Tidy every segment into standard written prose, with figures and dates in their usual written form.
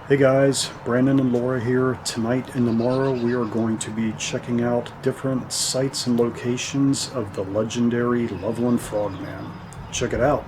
Hey guys, Brandon and Laura here. Tonight and tomorrow we are going to be checking out different sites and locations of the legendary Loveland Frogman. Check it out.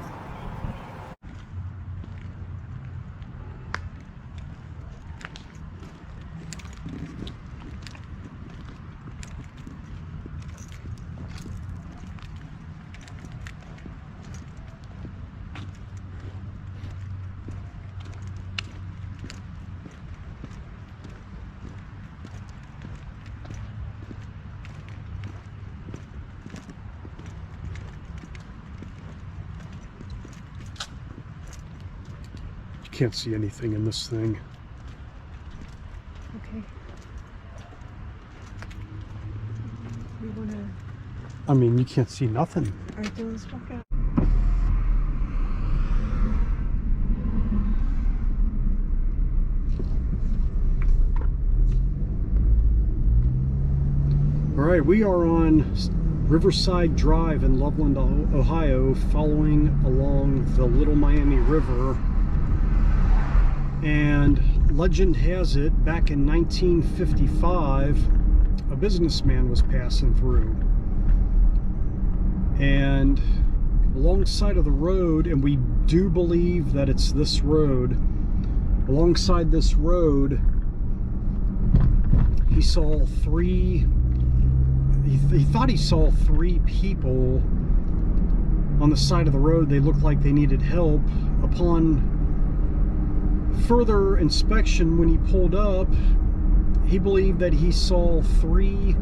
You can't see anything in this thing. Okay. We wanna. I mean, you can't see nothing. Alright, then let's walk out. Alright, we are on Riverside Drive in Loveland, Ohio, following along the Little Miami River. And legend has it, back in 1955, a businessman was passing through. And alongside of the road, and we do believe that it's this road, alongside this road, he saw he thought he saw three people on the side of the road. They looked like they needed help. Upon further inspection, when he pulled up, he believed that he saw three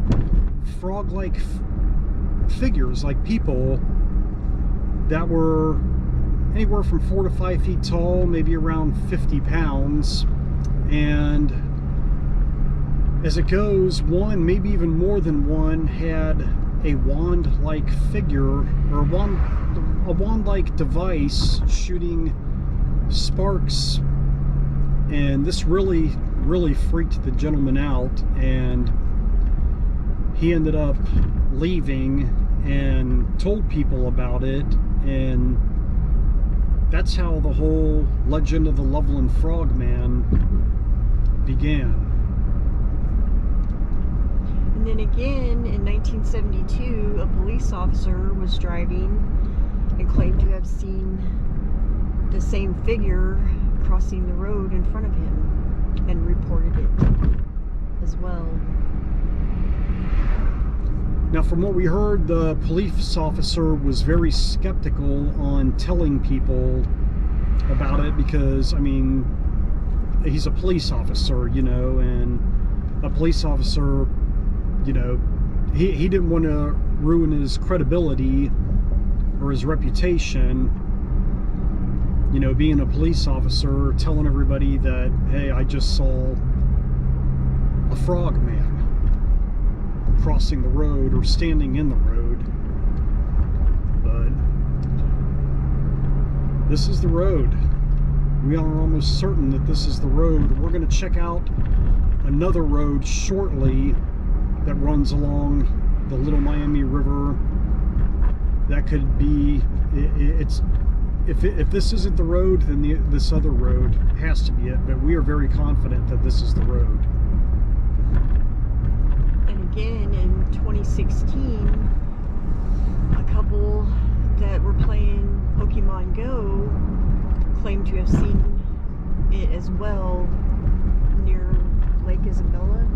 frog-like figures, like people, that were anywhere from 4 to 5 feet tall, maybe around 50 pounds. And as it goes, one, maybe even more than one, had a wand-like figure, or a wand-like device shooting sparks. And this really freaked the gentleman out, and he ended up leaving and told people about it. And that's how the whole legend of the Loveland Frogman began. And then again, in 1972, a police officer was driving and claimed to have seen the same figure crossing the road in front of him, and reported it as well. Now, from what we heard, the police officer was very skeptical on telling people about it because, I mean, he's a police officer, you know, and a police officer, you know, he didn't want to ruin his credibility or his reputation, you know, being a police officer, telling everybody that, hey, I just saw a frog man crossing the road or standing in the road. But this is the road. We are almost certain that this is the road. We're going to check out another road shortly that runs along the Little Miami River. That could be, if this isn't the road, then this other road has to be it. But we are very confident that this is the road. And again, in 2016, a couple that were playing Pokemon Go claimed to have seen it as well near Lake Isabella.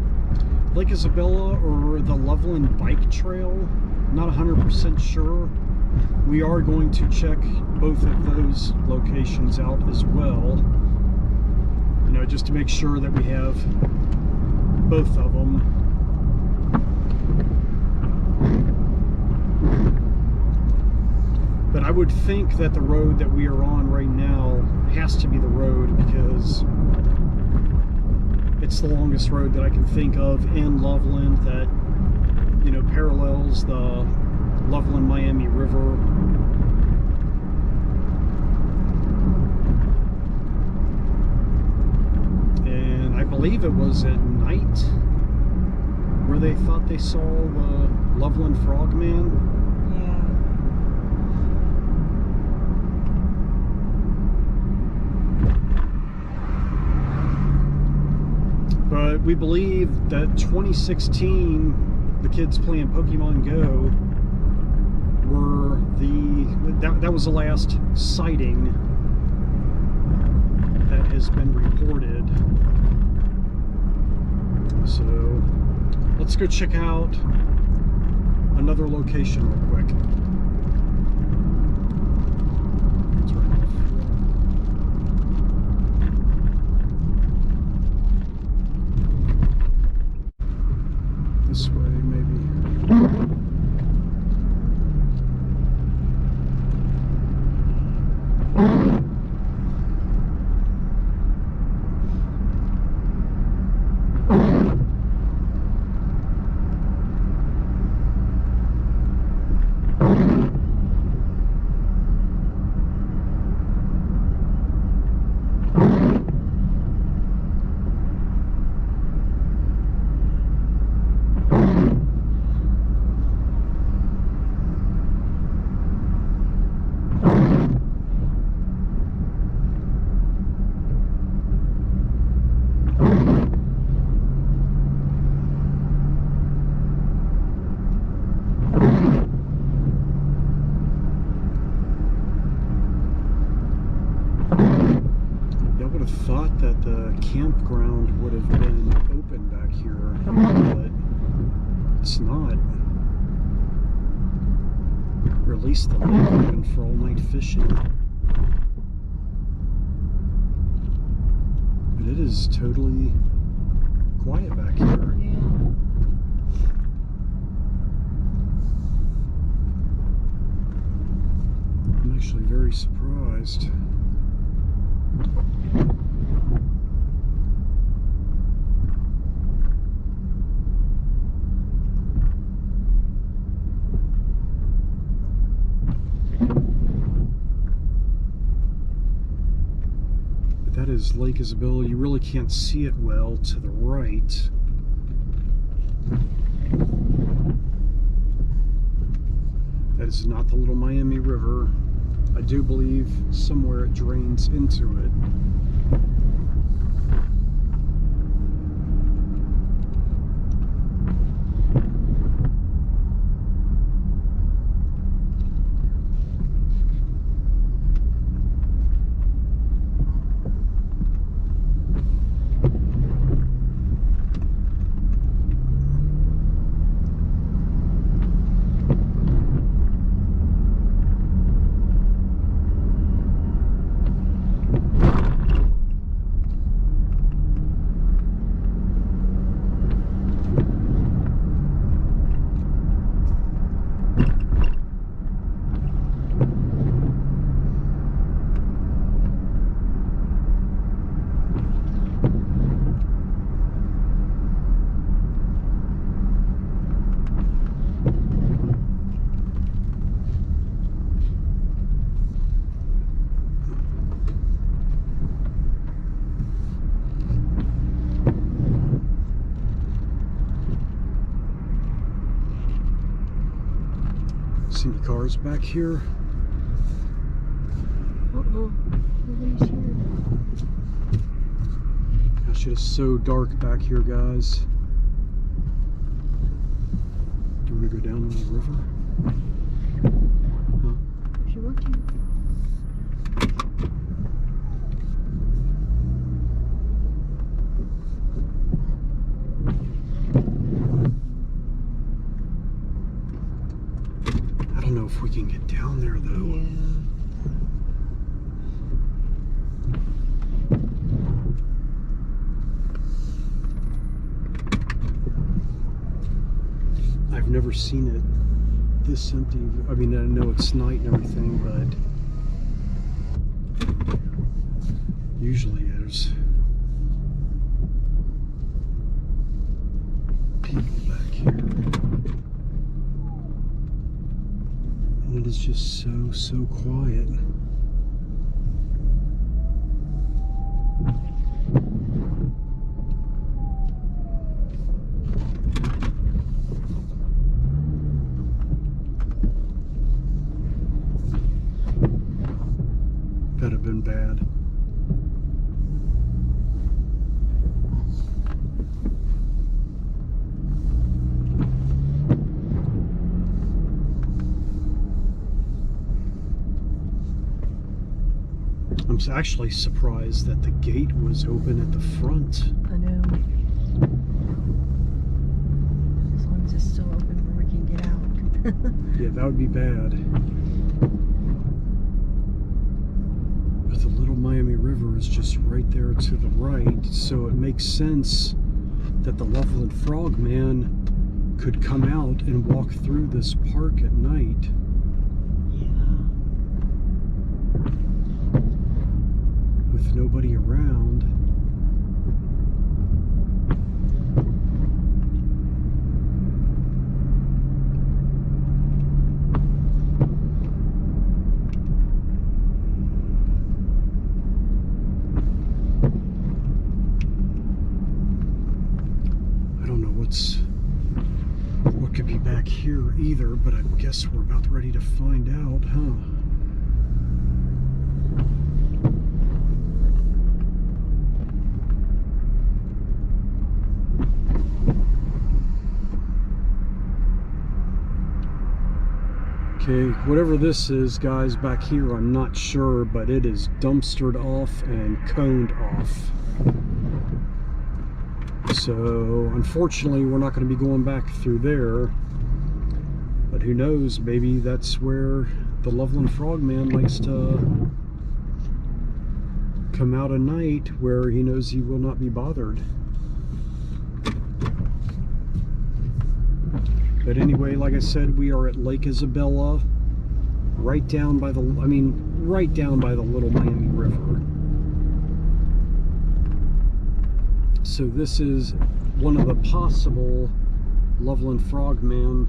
Lake Isabella or the Loveland Bike Trail, not 100% sure. We are going to check both of those locations out as well, you know, just to make sure that we have both of them. But I would think that the road that we are on right now has to be the road, because it's the longest road that I can think of in Loveland that, you know, parallels the Loveland Miami River. And I believe it was at night where they thought they saw the Loveland Frogman. But we believe that 2016, the kids playing Pokemon Go were that was the last sighting that has been reported. So let's go check out another location real quick. Let's turn off. This way, maybe. Thought that the campground would have been open back here, but it's not. Or at least the lake open for all-night fishing. But it is totally quiet back here. Yeah. I'm actually very surprised. That is Lake Isabella. You really can't see it well to the right. That is not the Little Miami River. I do believe somewhere it drains into it. See any cars back here? Nobody's here. Gosh, it is so dark back here, guys. Do you want to go down on the river? Huh? If you want to. I don't know if we can get down there though. Yeah. I've never seen it this empty. I mean, I know it's night and everything, but usually there's people back here. And it is just so quiet. That'd have been bad. I'm actually surprised that the gate was open at the front. I know. As long as it's still open where we can get out. Yeah, that would be bad. But the Little Miami River is just right there to the right, so it makes sense that the Loveland Frogman could come out and walk through this park at night. With nobody around. I don't know what could be back here either, but I guess we're about ready to find out, huh? Okay, whatever this is, guys, back here, I'm not sure, but it is dumpstered off and coned off. So, unfortunately, we're not going to be going back through there. But who knows, maybe that's where the Loveland Frogman likes to come out at night, where he knows he will not be bothered. But anyway, like I said, we are at Lake Isabella, right down by the Little Miami River. So this is one of the possible Loveland Frogman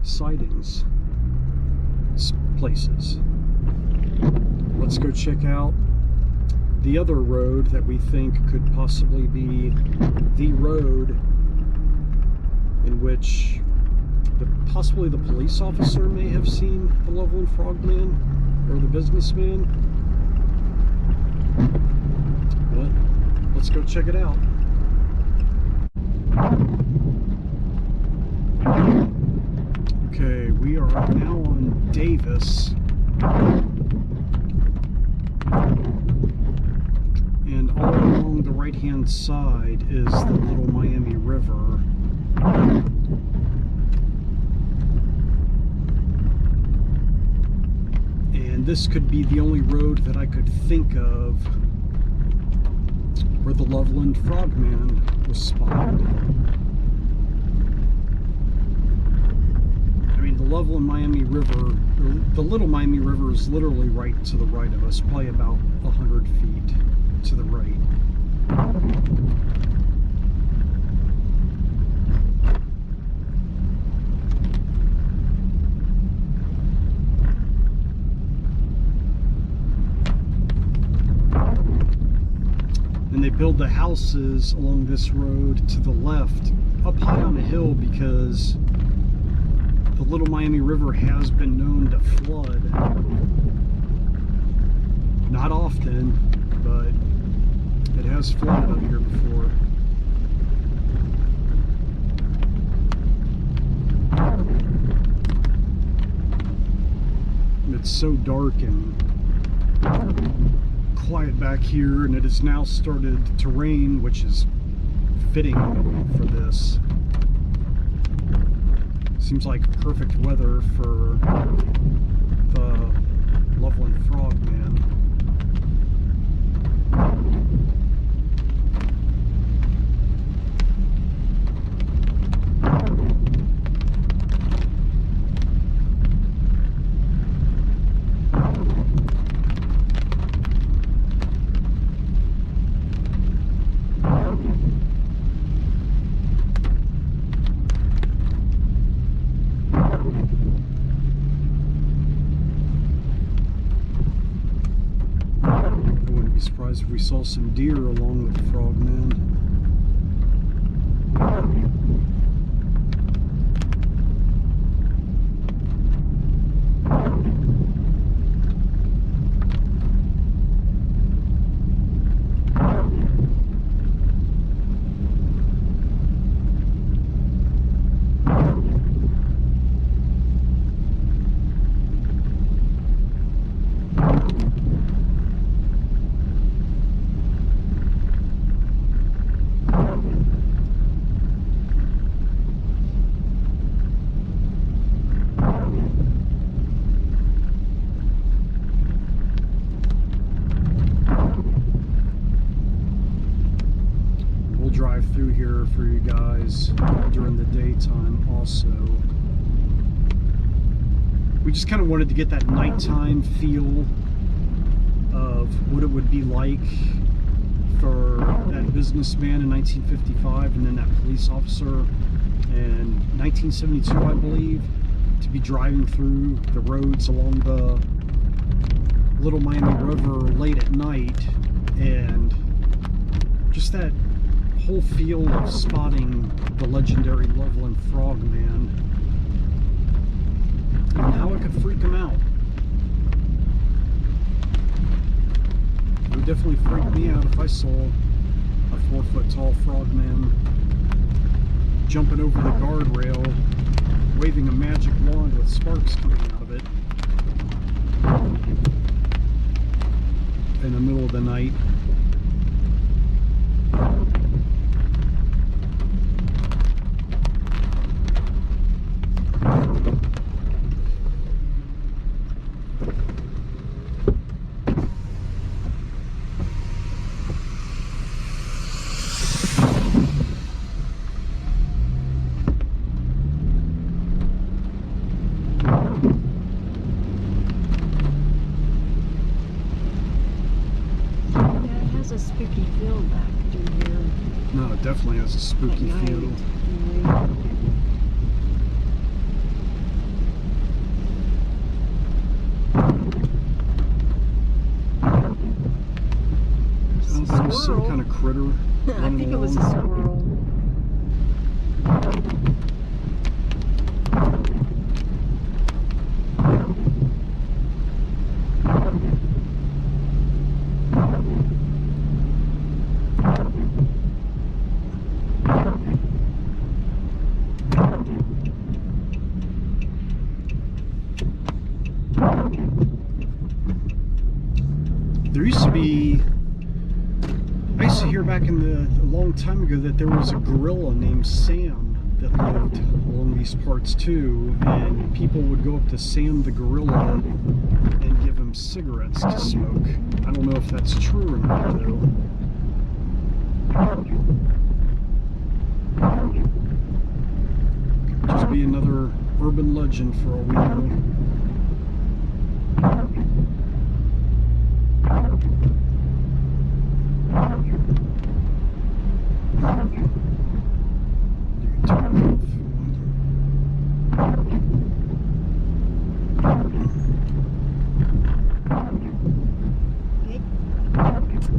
sightings places. Let's go check out the other road that we think could possibly be the road in which possibly the police officer may have seen the Loveland Frogman, or the businessman. But let's go check it out. Okay, we are now on Davis. And all along the right-hand side is the Little Miami River. And this could be the only road that I could think of where the Loveland Frogman was spotted. I mean, the Loveland Miami River, the Little Miami River is literally right to the right of us, probably about 100 feet to the right. And they build the houses along this road to the left, up high on a hill, because the Little Miami River has been known to flood. Not often, but it has flooded up here before. And it's so dark and quiet back here, and it has now started to rain, which is fitting for this. Seems like perfect weather for the Loveland Frogman. Surprised if we saw some deer along with the Frogman. through here for you guys during the daytime also. We just kind of wanted to get that nighttime feel of what it would be like for that businessman in 1955 and then that police officer in 1972, I believe, to be driving through the roads along the Little Miami River late at night, and just that whole feel of spotting the legendary Loveland Frogman and how it could freak him out. It would definitely freak me out if I saw a 4-foot-tall frogman jumping over the guardrail, waving a magic wand with sparks coming out of it in the middle of the night. A spooky feel back through here. No, it definitely has a spooky feel. There was some kind of critter. I think it was a squirrel. There used to be, I used to hear back in a long time ago that there was a gorilla named Sam that lived along these parts too, and people would go up to Sam the gorilla and give him cigarettes to smoke. I don't know if that's true or not though. Could just be another urban legend for all we know.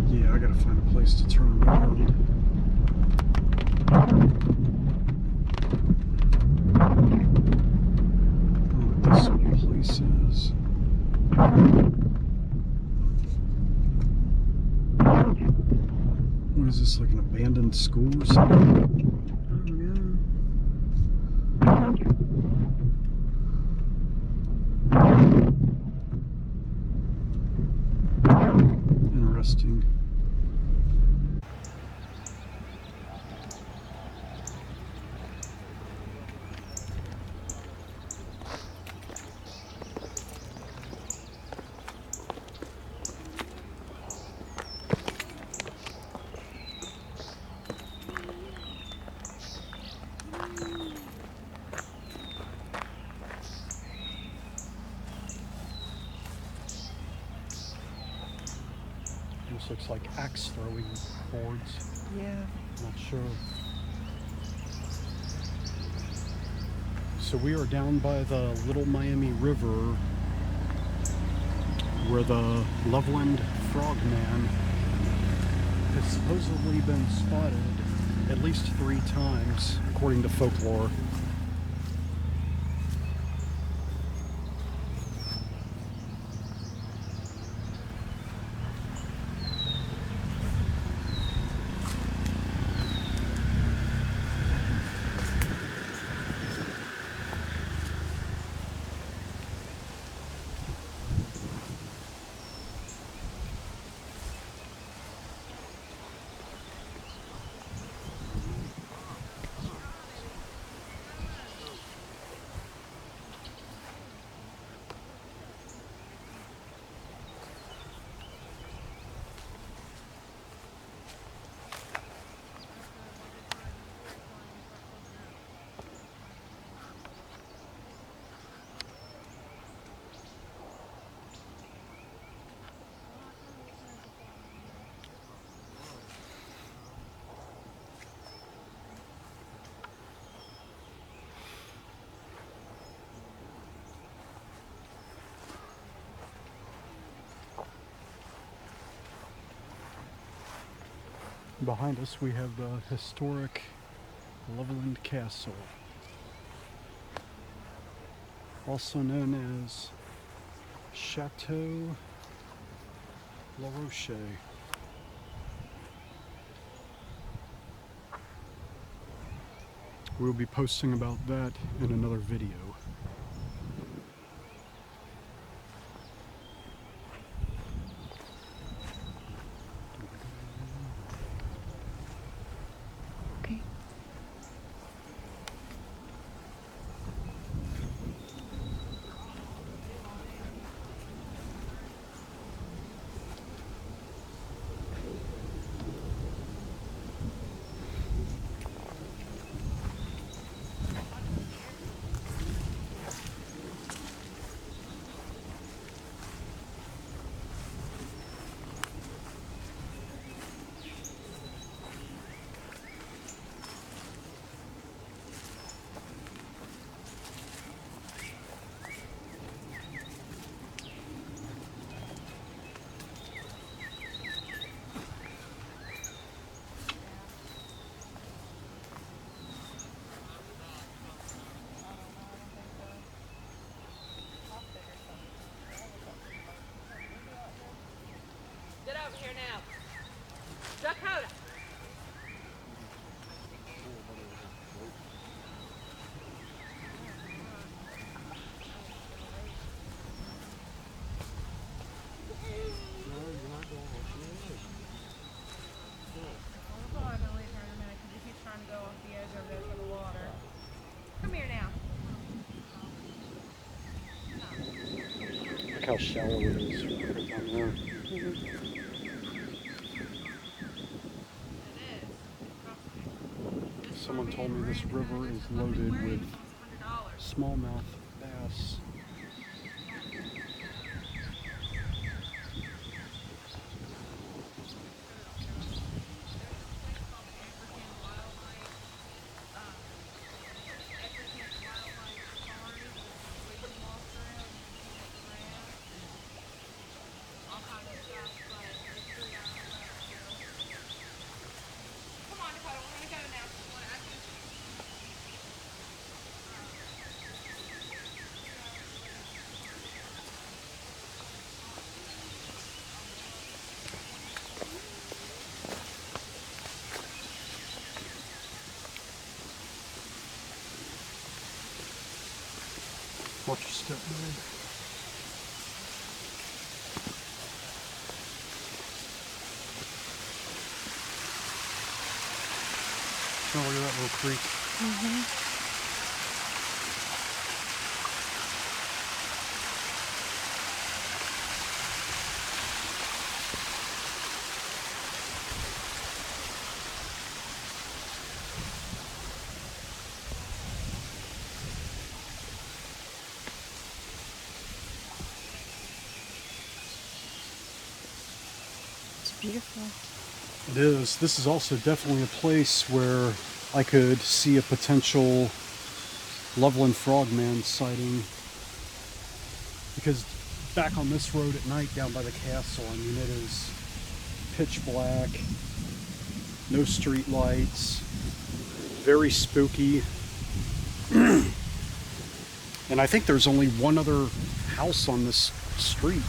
Yeah, I gotta find a place to turn around. I don't know what this sort of place is. What is this, like an abandoned school or something? Interesting. This looks like axe throwing boards. Yeah. Not sure. So we are down by the Little Miami River where the Loveland Frogman has supposedly been spotted at least 3 times, according to folklore. Behind us we have the historic Loveland Castle, also known as Chateau La Roche. We'll be posting about that in another video. Okay. Get over here now. Dakota. Hold on, I'll leave her in a minute because he keeps trying to go off the edge over there for the water. Come here now. Look how shallow it is right down there. Someone told me this river is loaded with smallmouth bass. Watch your step, man. Oh, look at that little creek. It's beautiful. It is. This is also definitely a place where I could see a potential Loveland Frogman sighting. Because back on this road at night down by the castle, I mean, it is pitch black, no street lights, very spooky. And I think there's only one other house on this street.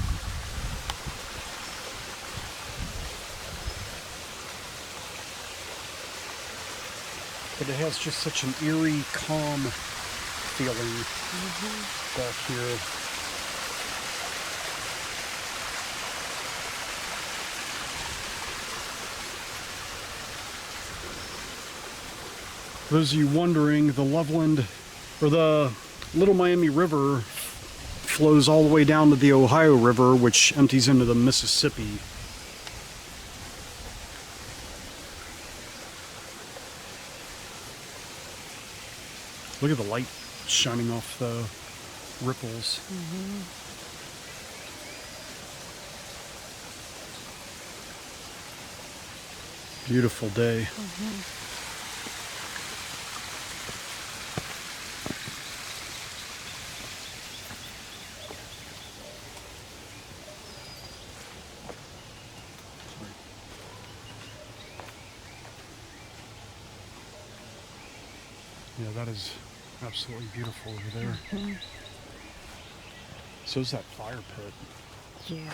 But it has just such an eerie, calm feeling back here. For those of you wondering, the Loveland, or the Little Miami River, flows all the way down to the Ohio River, which empties into the Mississippi. Look at the light shining off the ripples. Beautiful day. that is absolutely beautiful over there. Mhm. So is that fire pit. Yeah.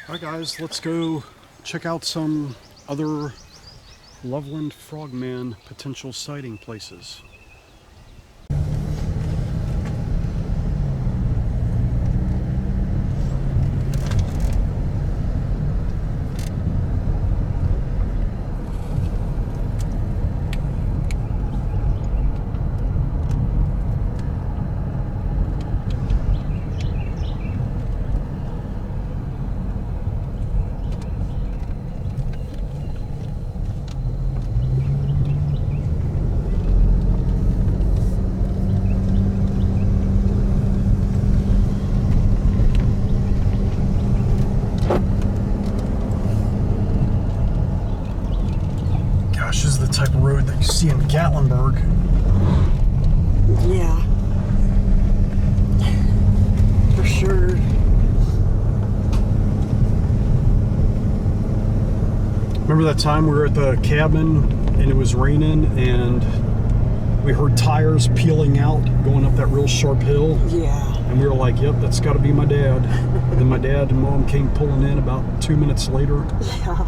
Alright guys, let's go check out some other Loveland Frogman potential sighting places. Gosh, this is the type of road that you see in Gatlinburg. Yeah. For sure. Remember that time we were at the cabin and it was raining and we heard tires peeling out going up that real sharp hill? Yeah. And we were like, yep, that's got to be my dad. And then my dad and mom came pulling in about 2 minutes later. Yeah.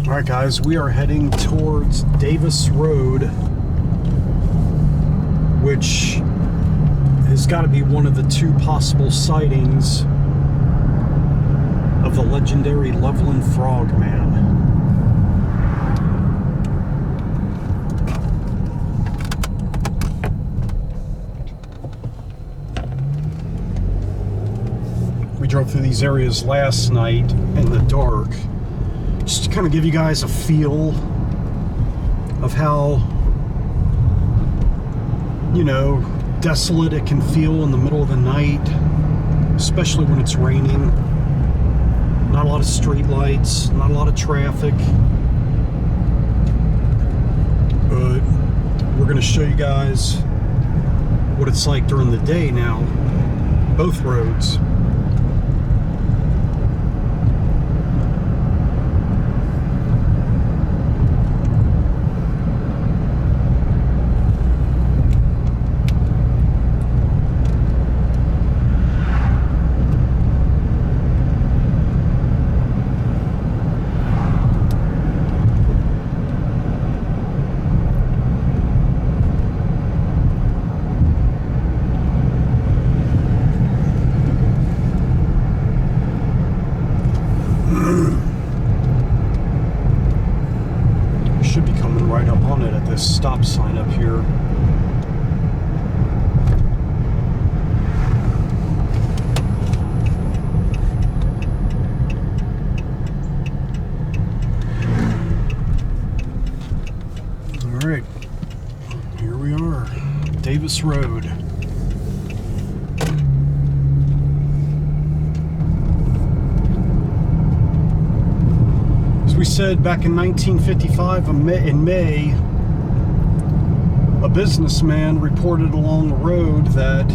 All right, guys, we are heading towards Davis Road, which has got to be one of the two possible sightings of the legendary Loveland Frogman. We drove through these areas last night in the dark, just to kind of give you guys a feel of how, you know, desolate it can feel in the middle of the night, especially when it's raining. Not a lot of street lights, not a lot of traffic. But we're going to show you guys what it's like during the day now, both roads. Should be coming right up on it at this stop sign up here. All right, here we are, Davis Road. As we said back in 1955, in May, a businessman reported along the road that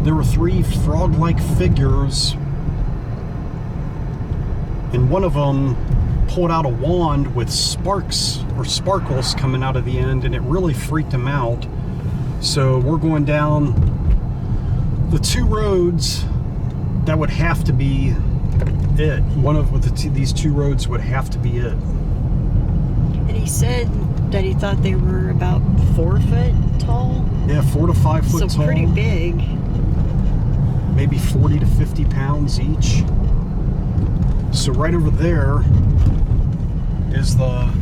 there were 3 frog-like figures, and one of them pulled out a wand with sparks or sparkles coming out of the end, and it really freaked him out. So we're going down the 2 roads that would have to be it. One of these 2 roads would have to be it. And he said that he thought they were about 4 foot tall. Yeah, 4 to 5 foot tall. So pretty big. Maybe 40 to 50 pounds each. So right over there is the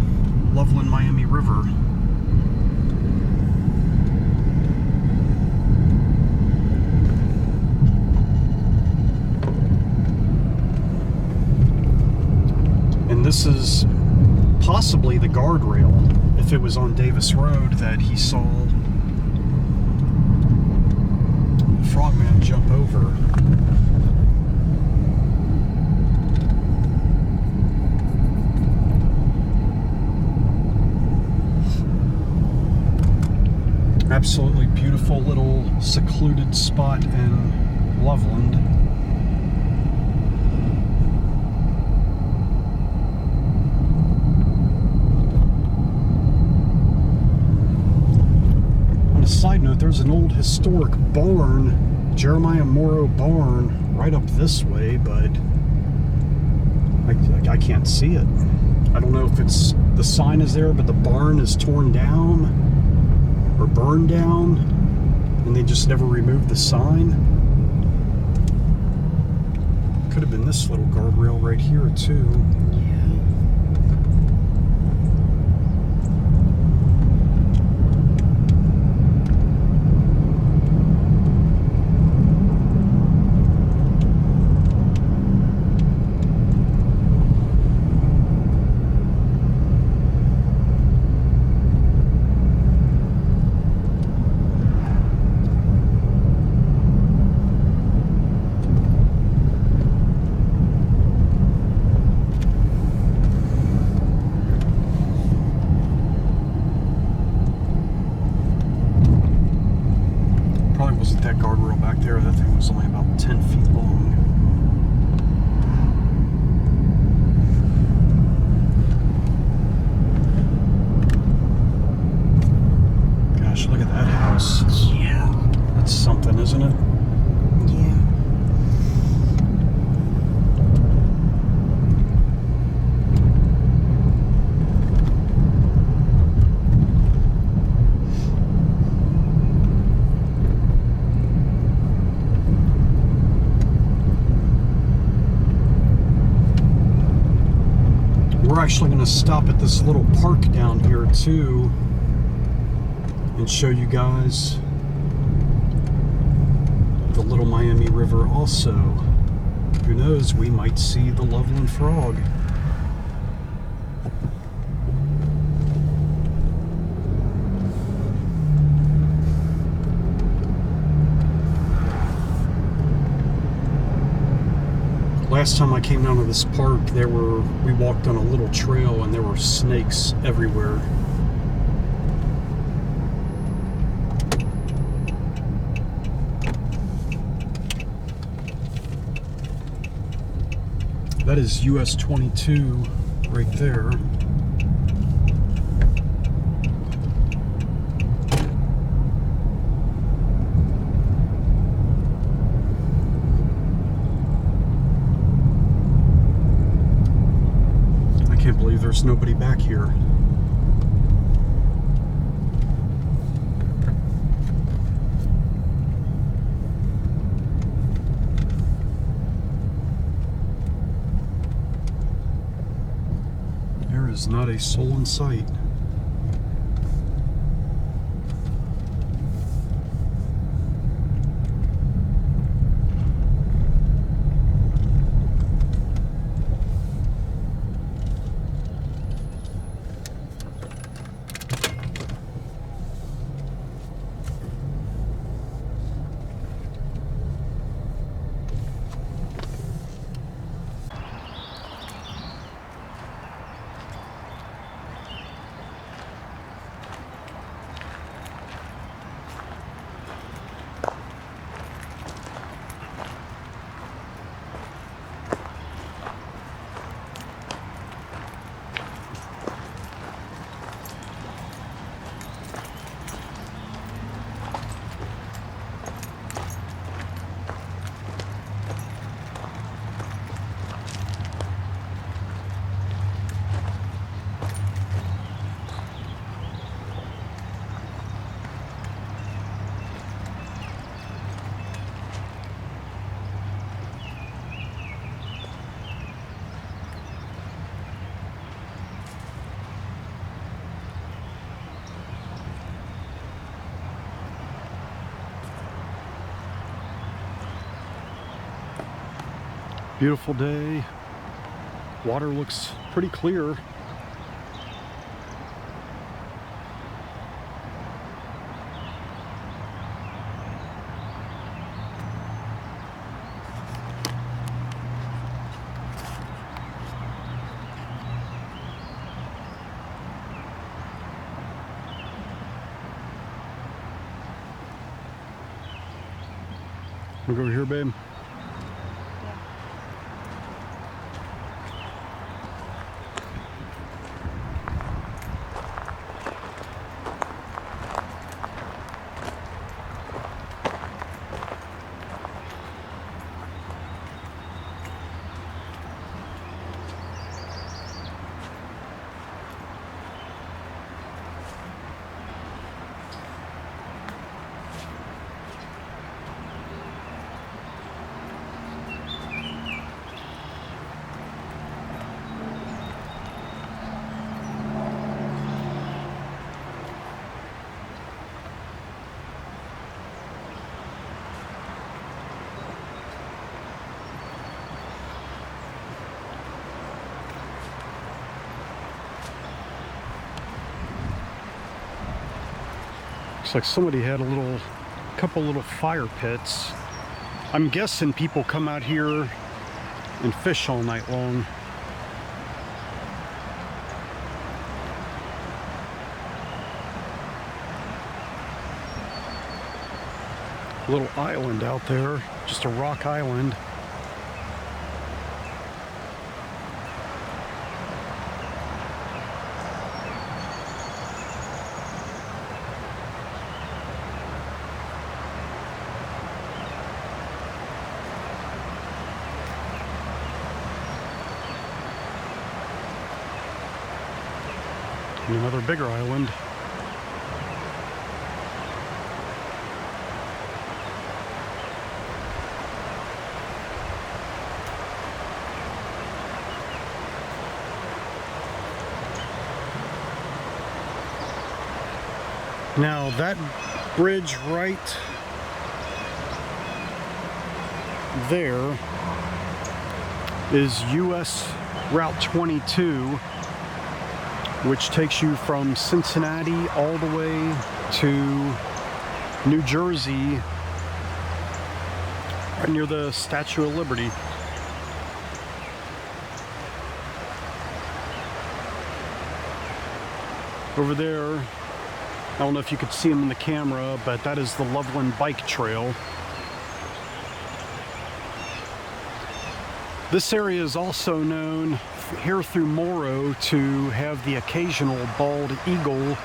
Loveland Miami River. And this is possibly the guardrail, if it was on Davis Road, that he saw the Frogman jump over. Absolutely beautiful little secluded spot in Loveland. On a side note, there's an old historic barn, Jeremiah Morrow barn, right up this way, but I can't see it. I don't know if it's the sign is there, but the barn is torn down or burned down, and they just never removed the sign. Could have been this little guardrail right here too. Wasn't that guardrail back there? That thing was only about 10 feet long. Gosh, look at that house. Yeah. That's something, isn't it? Yeah. We're actually going to stop at this little park down here too and show you guys the Little Miami River also. Who knows, we might see the Loveland Frog. Last time I came down to this park, we walked on a little trail and there were snakes everywhere. That is US 22 right there. I can't believe there's nobody back here. There is not a soul in sight. Beautiful day. Water looks pretty clear. We'll go over here, babe. Looks like somebody had a couple little fire pits. I'm guessing people come out here and fish all night long. A little island out there, just a rock island. And another bigger island. Now that bridge right there is US Route 22, which takes you from Cincinnati all the way to New Jersey, right near the Statue of Liberty. Over there, I don't know if you could see them in the camera, but that is the Loveland Bike Trail. This area is also known here through Morrow to have the occasional bald eagle.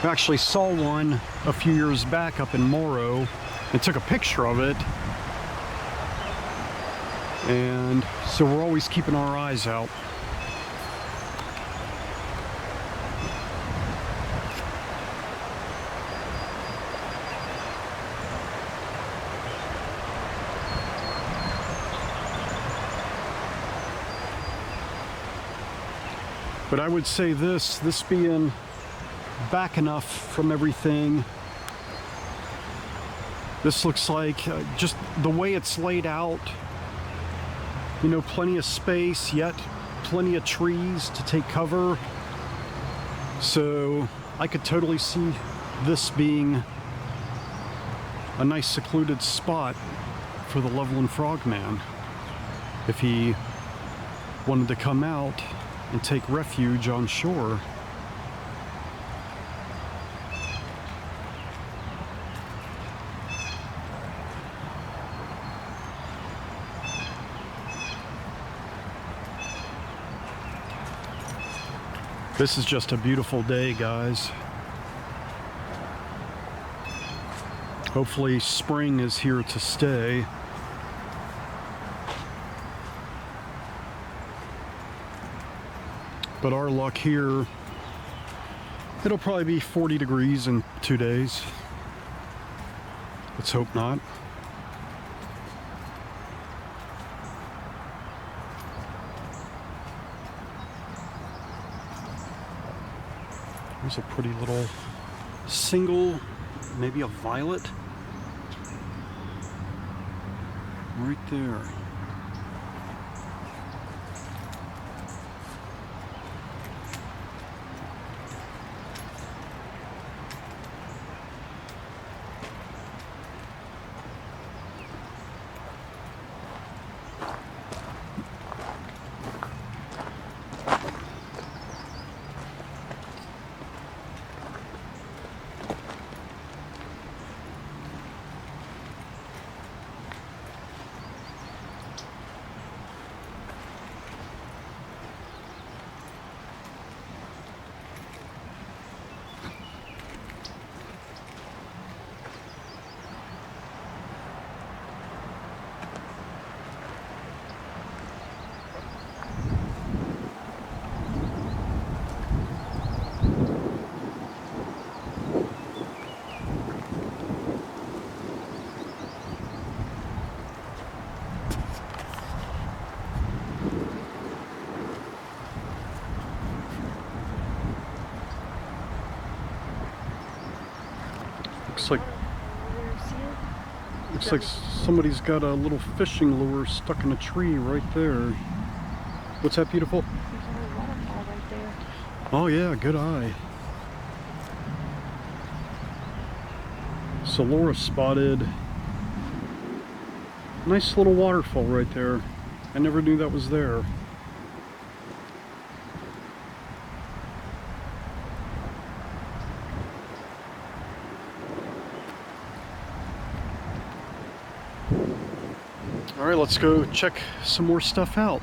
I actually saw one a few years back up in Morrow and took a picture of it. And so we're always keeping our eyes out. But I would say this being back enough from everything, this looks like just the way it's laid out, you know, plenty of space, yet plenty of trees to take cover. So I could totally see this being a nice secluded spot for the Loveland Frogman if he wanted to come out and take refuge on shore. This is just a beautiful day, guys. Hopefully spring is here to stay. But our luck here, it'll probably be 40 degrees in 2 days. Let's hope not. There's a pretty little single, maybe a violet, right there. Looks like somebody's got a little fishing lure stuck in a tree right there. What's that, beautiful? There's a little waterfall right there. Oh yeah, good eye. So Laura spotted a nice little waterfall right there. I never knew that was there. All right, let's go check some more stuff out.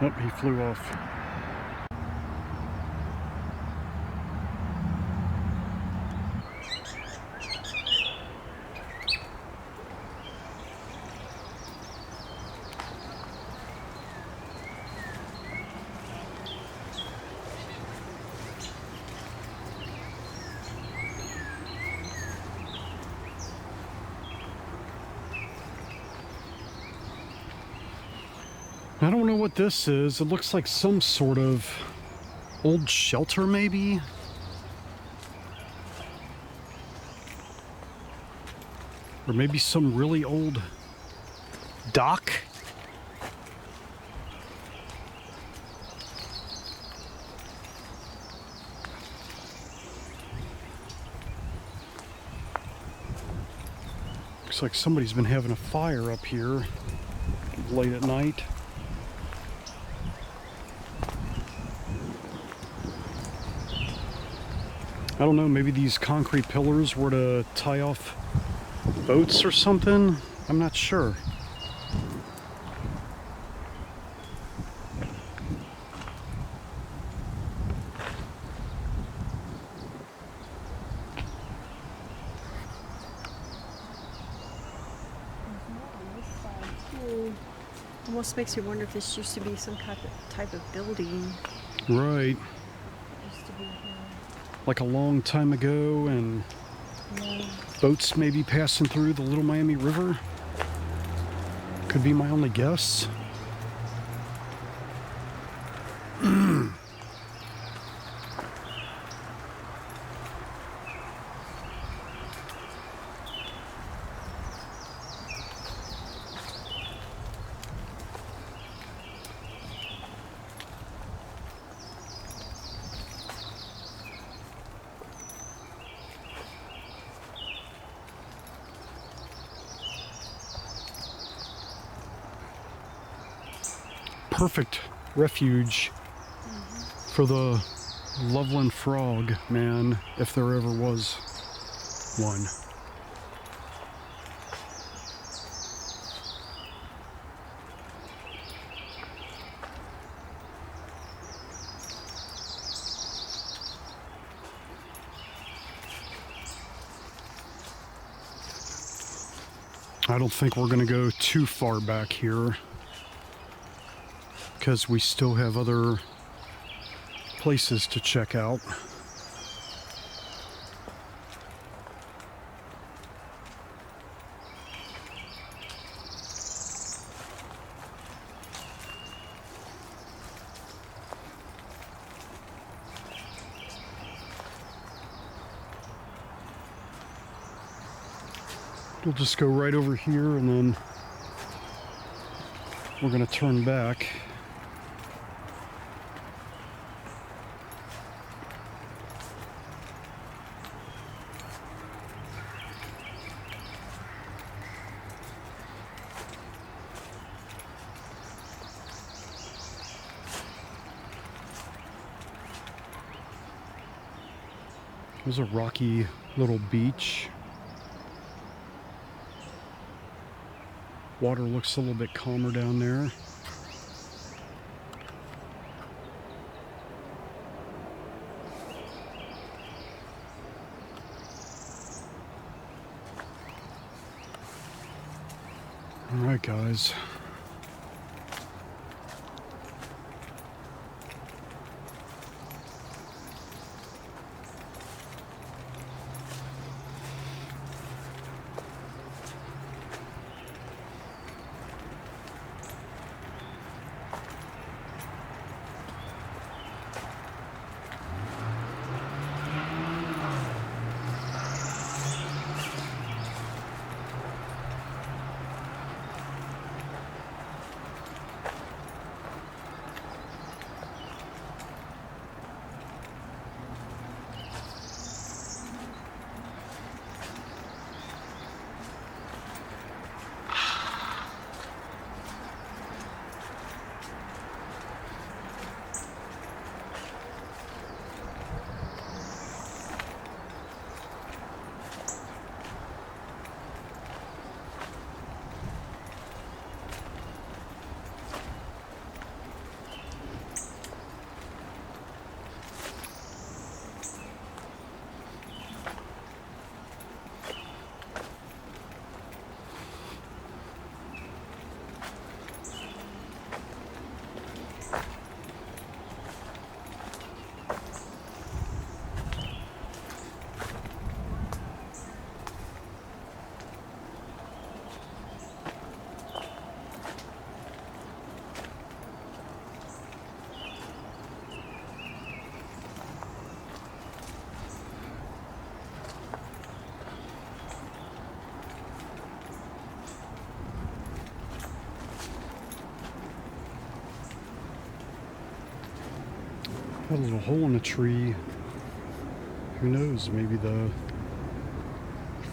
Oh, he flew off. I don't know what this is. It looks like some sort of old shelter, maybe? Or maybe some really old dock? Looks like somebody's been having a fire up here late at night. I don't know, maybe these concrete pillars were to tie off boats or something? I'm not sure. Almost makes you wonder if this used to be some type of building. Right. Used to be here. Like a long time ago, and Yeah. boats maybe passing through the Little Miami River. Could be my only guess. Perfect refuge for the Loveland Frogman, if there ever was one. I don't think we're going to go too far back here, because we still have other places to check out. We'll just go right over here, and then we're going to turn back. There's a rocky little beach. Water looks a little bit calmer down there. All right, guys. Got a little hole in a tree. Who knows? Maybe the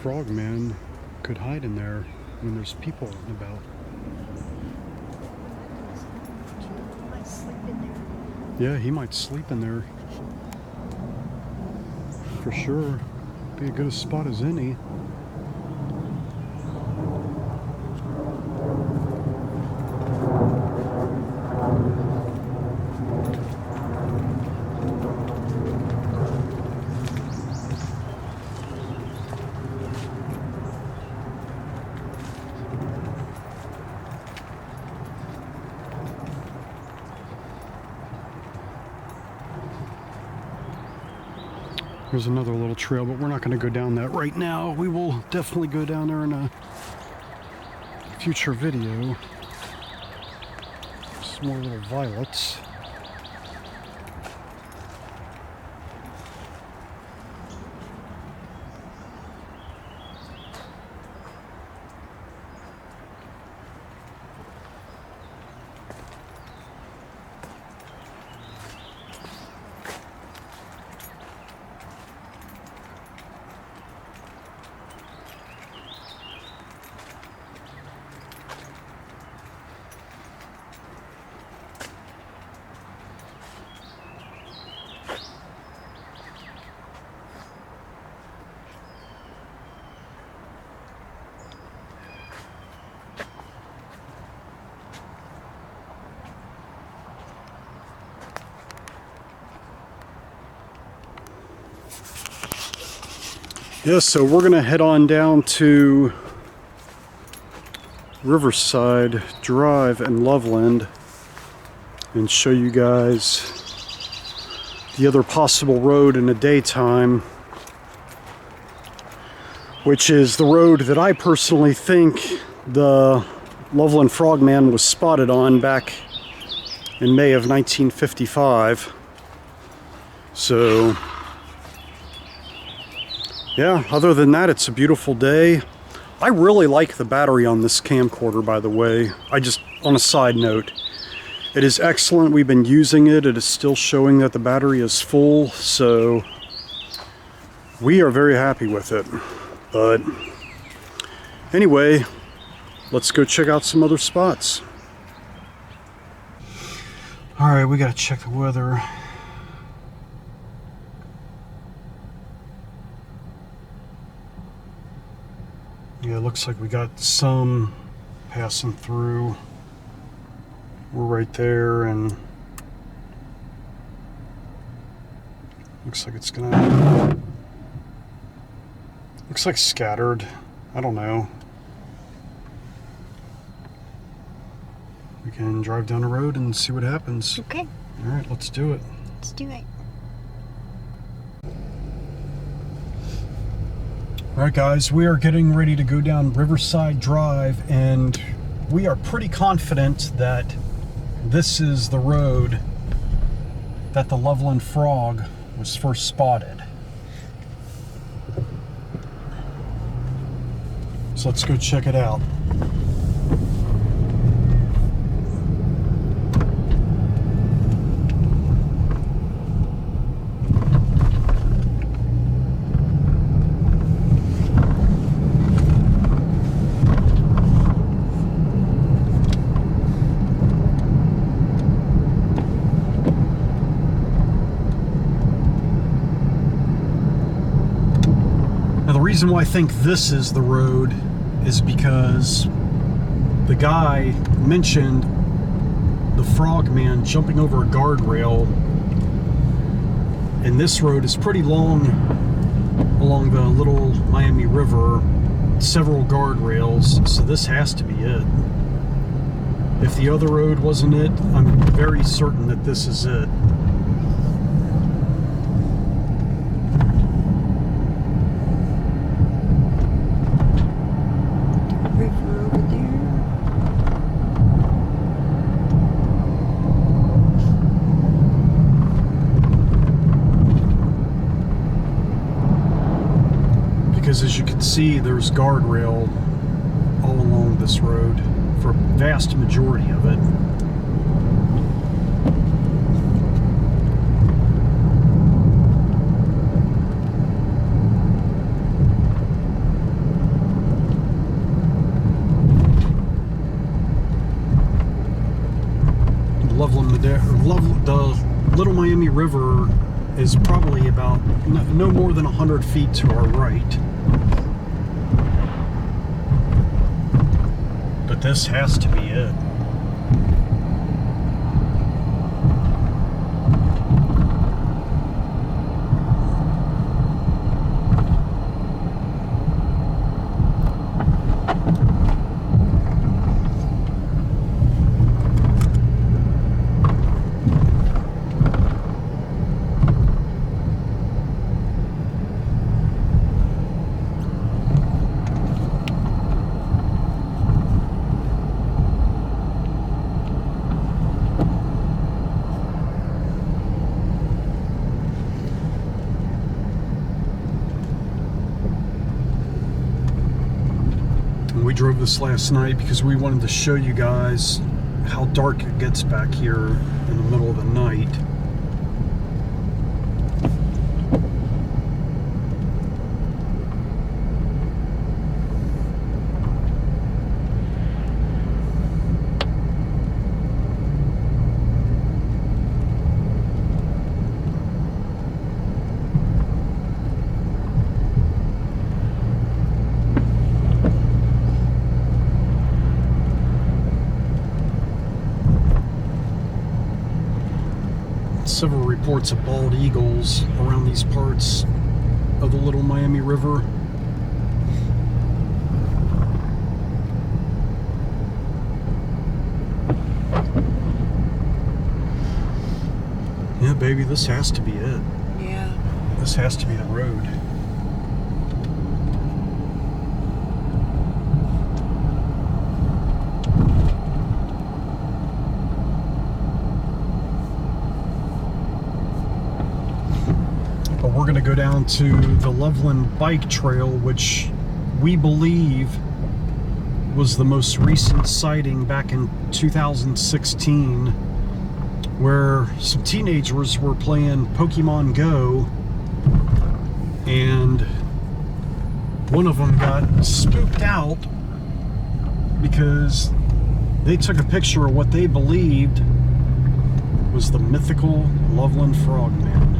frogman could hide in there when there's people out and about. He might sleep in there. Yeah, he might sleep in there. For sure. Be as good a spot as any. There's another little trail, but we're not going to go down that right now. We will definitely go down there in a future video. Some more little violets. Yeah, so we're gonna head on down to Riverside Drive in Loveland and show you guys the other possible road in the daytime, which is the road that I personally think the Loveland Frogman was spotted on back in May of 1955. So yeah, other than that, it's a beautiful day. I really like the battery on this camcorder, by the way. On a side note, it is excellent. We've been using it. It is still showing that the battery is full, so we are very happy with it. But anyway, let's go check out some other spots. All right, we gotta check the weather. Yeah, it looks like we got some passing through. We're right there, and looks like it's gonna, looks like scattered. I don't know. We can drive down the road and see what happens. Okay. All right, let's do it. Let's do it. All right, guys, we are getting ready to go down Riverside Drive, and we are pretty confident that this is the road that the Loveland Frog was first spotted. So let's go check it out. The reason why I think this is the road is because the guy mentioned the frogman jumping over a guardrail, and this road is pretty long along the Little Miami River, several guardrails, so this has to be it. If the other road wasn't it, I'm very certain that this is it. Because as you can see, there's guardrail all along this road for a vast majority of it. The Little Miami River is probably about no more than 100 feet to our right. But this has to be it. We drove this last night because we wanted to show you guys how dark it gets back here in the middle of the night. Several reports of bald eagles around these parts of the Little Miami River. Yeah, baby, this has to be it. Yeah. This has to be the road. But we're going to go down to the Loveland Bike Trail, which we believe was the most recent sighting back in 2016, where some teenagers were playing Pokemon Go, and one of them got spooked out because they took a picture of what they believed was the mythical Loveland Frogman.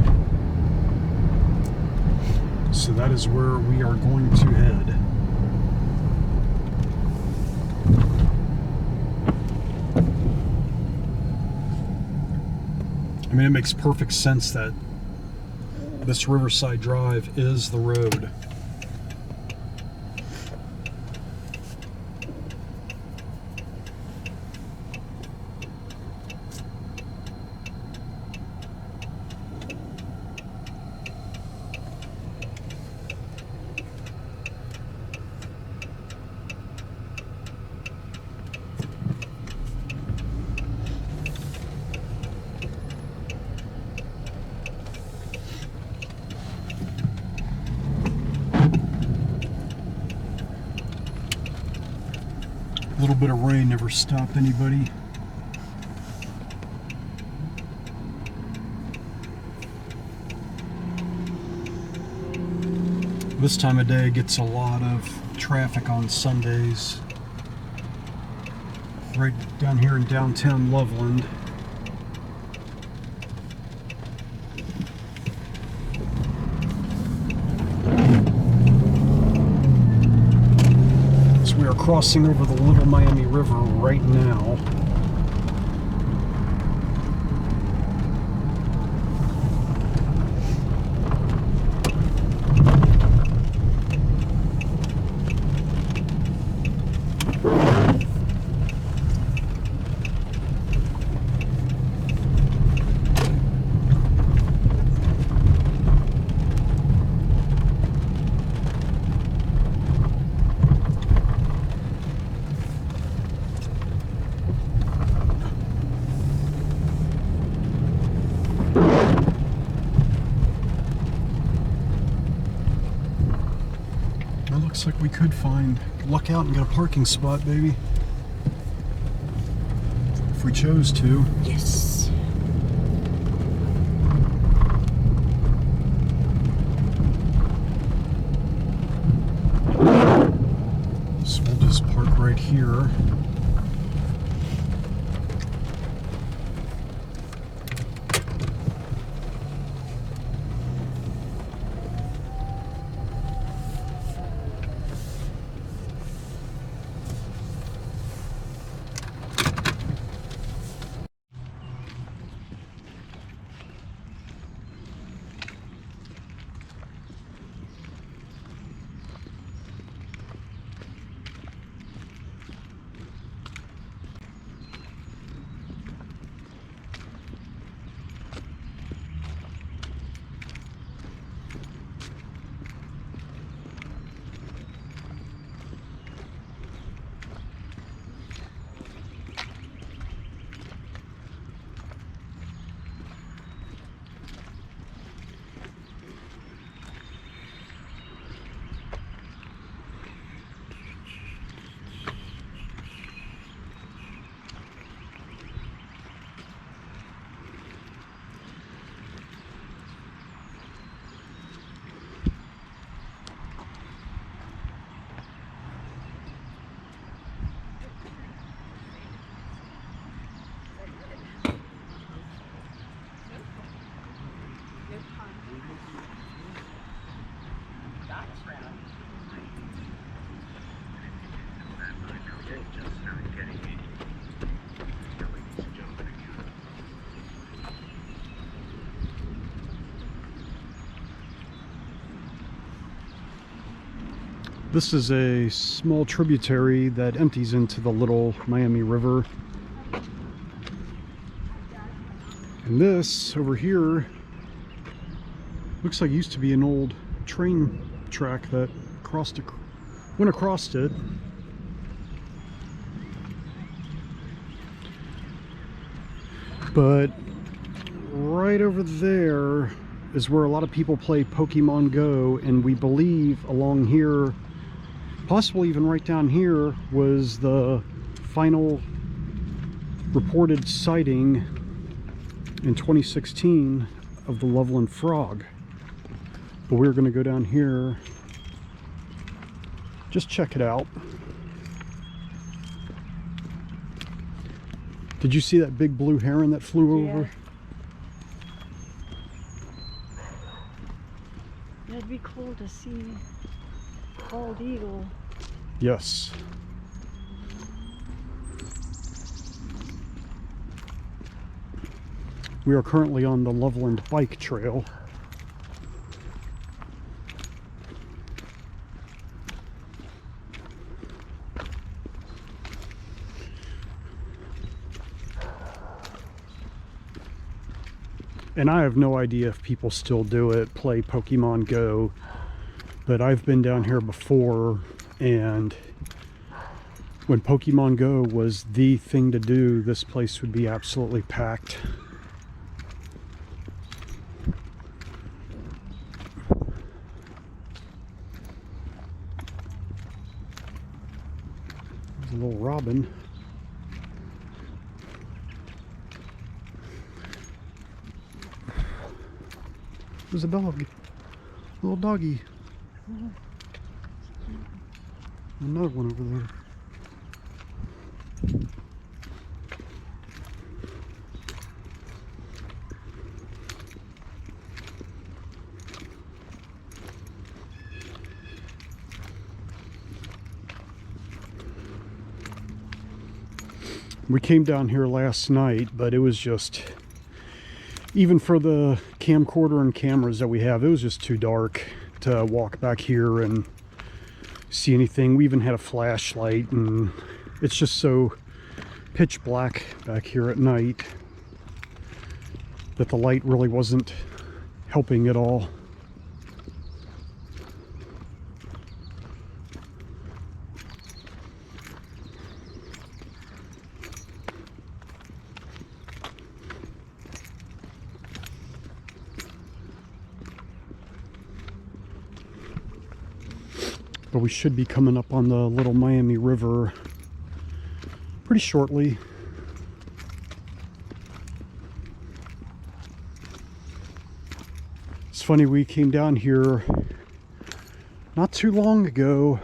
So that is where we are going to head. I mean, it makes perfect sense that this Riverside Drive is the road. A little bit of rain never stopped anybody. This time of day gets a lot of traffic on Sundays. Right down here in downtown Loveland. We are crossing over the Little Miami River right now. Looks like we could luck out and get a parking spot, baby. If we chose to. Yes. So we'll just park right here. This is a small tributary that empties into the Little Miami River. And this over here looks like it used to be an old train track that went across it. But right over there is where a lot of people play Pokemon Go, and we believe along here, possibly even right down here, was the final reported sighting in 2016 of the Loveland frog. But we're going to go down here, just check it out. Did you see that big blue heron that flew over? That'd be cool to see. Bald eagle. Yes. We are currently on the Loveland bike trail. And I have no idea if people still do it, play Pokemon Go, but I've been down here before, and when Pokemon Go was the thing to do, this place would be absolutely packed. There's a little robin. There's a dog, a little doggy. Another one over there. We came down here last night, but it was just, even for the camcorder and cameras that we have, it was just too dark to walk back here and see anything. We even had a flashlight, and it's just so pitch black back here at night that the light really wasn't helping at all. But we should be coming up on the Little Miami River pretty shortly. It's funny, we came down here not too long ago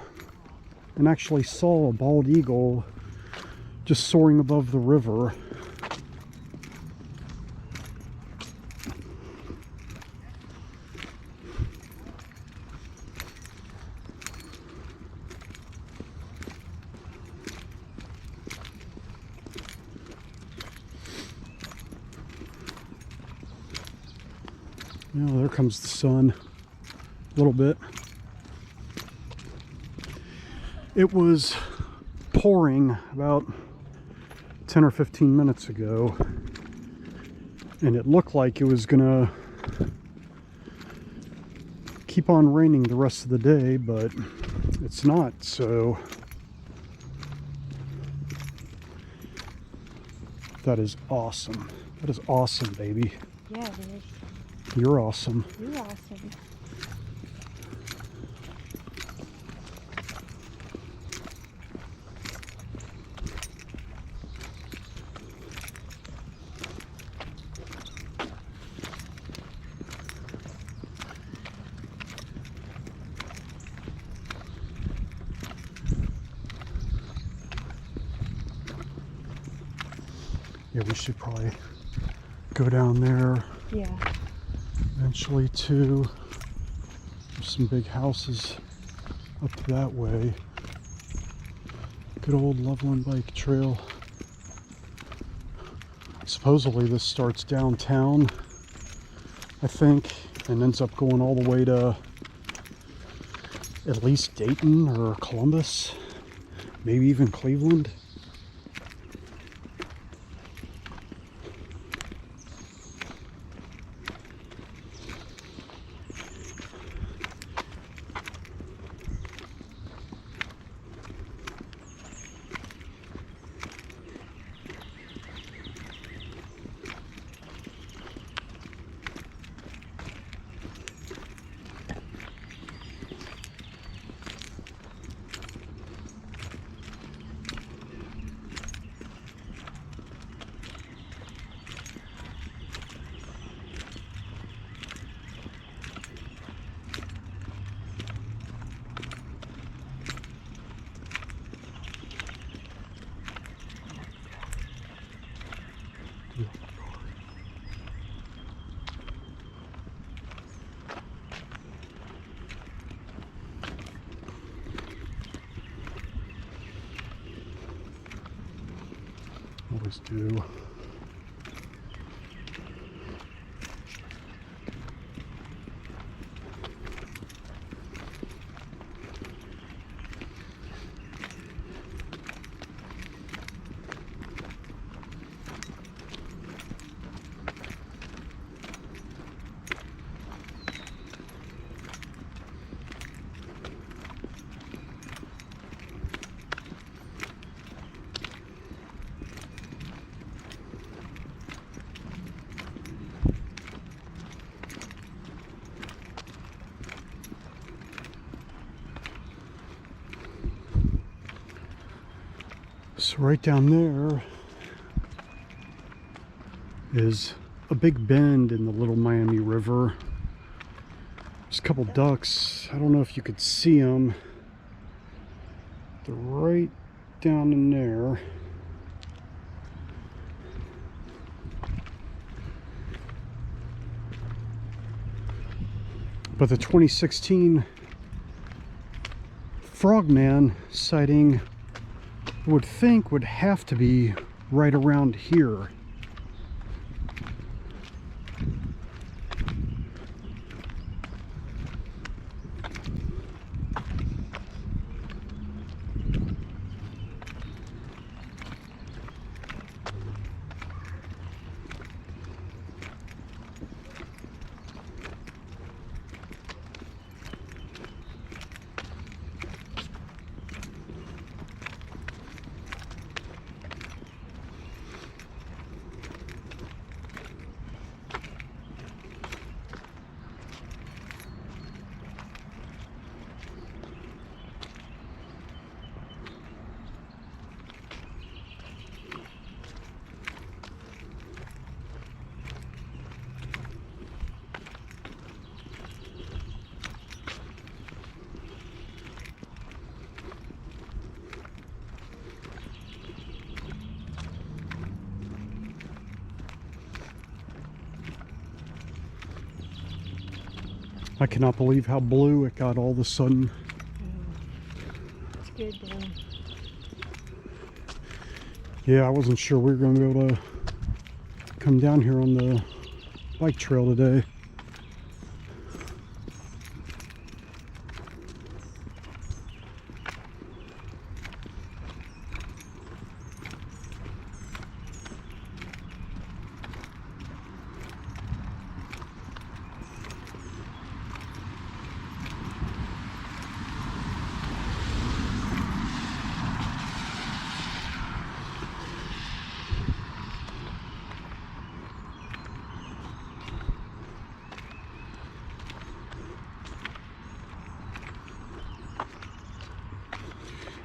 and actually saw a bald eagle just soaring above the river. Oh, there comes the sun a little bit. It was pouring about 10 or 15 minutes ago, and it looked like it was gonna keep on raining the rest of the day, but it's not. So that is awesome. That is awesome, baby. Yeah, it is. You're awesome. You're awesome. Yeah, we should probably go down there. Yeah. Eventually too. There's some big houses up that way. Good old Loveland Bike Trail. Supposedly this starts downtown, I think, and ends up going all the way to at least Dayton or Columbus, maybe even Cleveland. Always do. So right down there is a big bend in the Little Miami River. There's a couple ducks. I don't know if you could see them. They're right down in there. But the 2016 Frogman sighting, I would think, would have to be right around here. I cannot believe how blue it got all of a sudden. It's good though. Yeah, I wasn't sure we were going to be able to come down here on the bike trail today.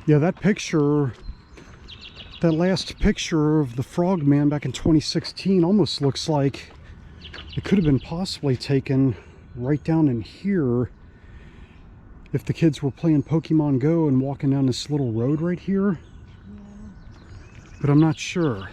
Yeah, that picture, that last picture of the Frogman back in 2016 almost looks like it could have been possibly taken right down in here if the kids were playing Pokemon Go and walking down this little road right here. Yeah. But I'm not sure.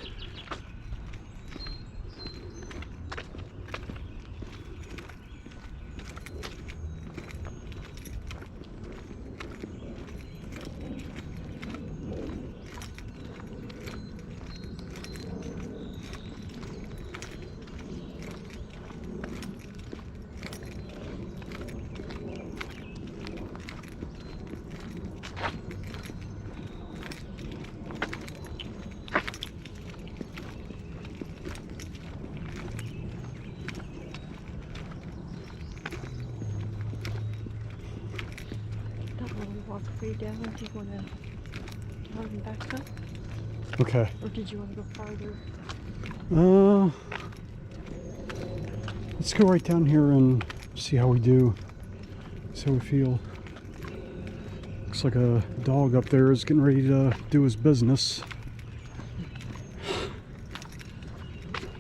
When we walk way down, do you want to run back up? Okay. Or did you want to go farther? Let's go right down here and see how we do. See how we feel. Looks like a dog up there is getting ready to do his business.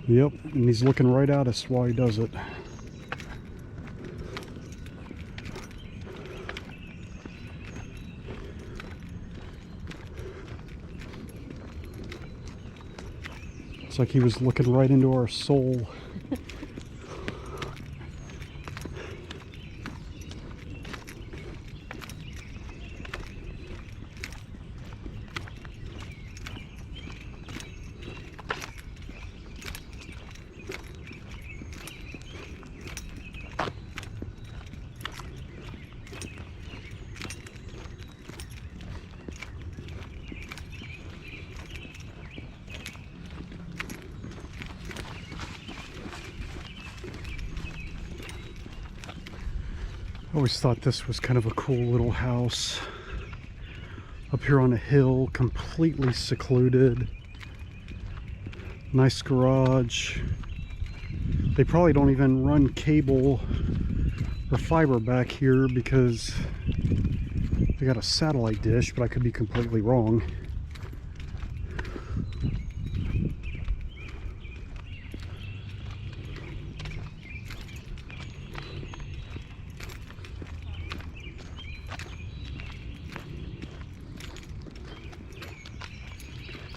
Yep, and he's looking right at us while he does it. It's like he was looking right into our soul. I always thought this was kind of a cool little house up here on a hill, completely secluded. Nice garage. They probably don't even run cable or fiber back here because they got a satellite dish, but I could be completely wrong.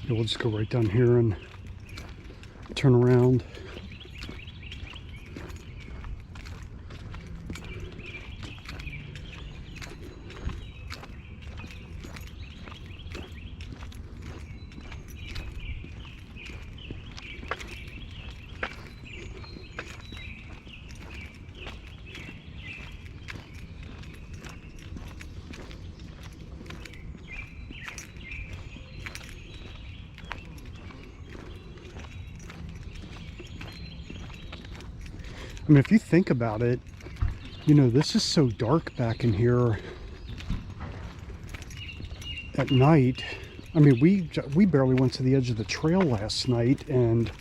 We'll just go right down here and turn around. I mean, if you think about it, you know, this is so dark back in here at night. I mean, we barely went to the edge of the trail last night, and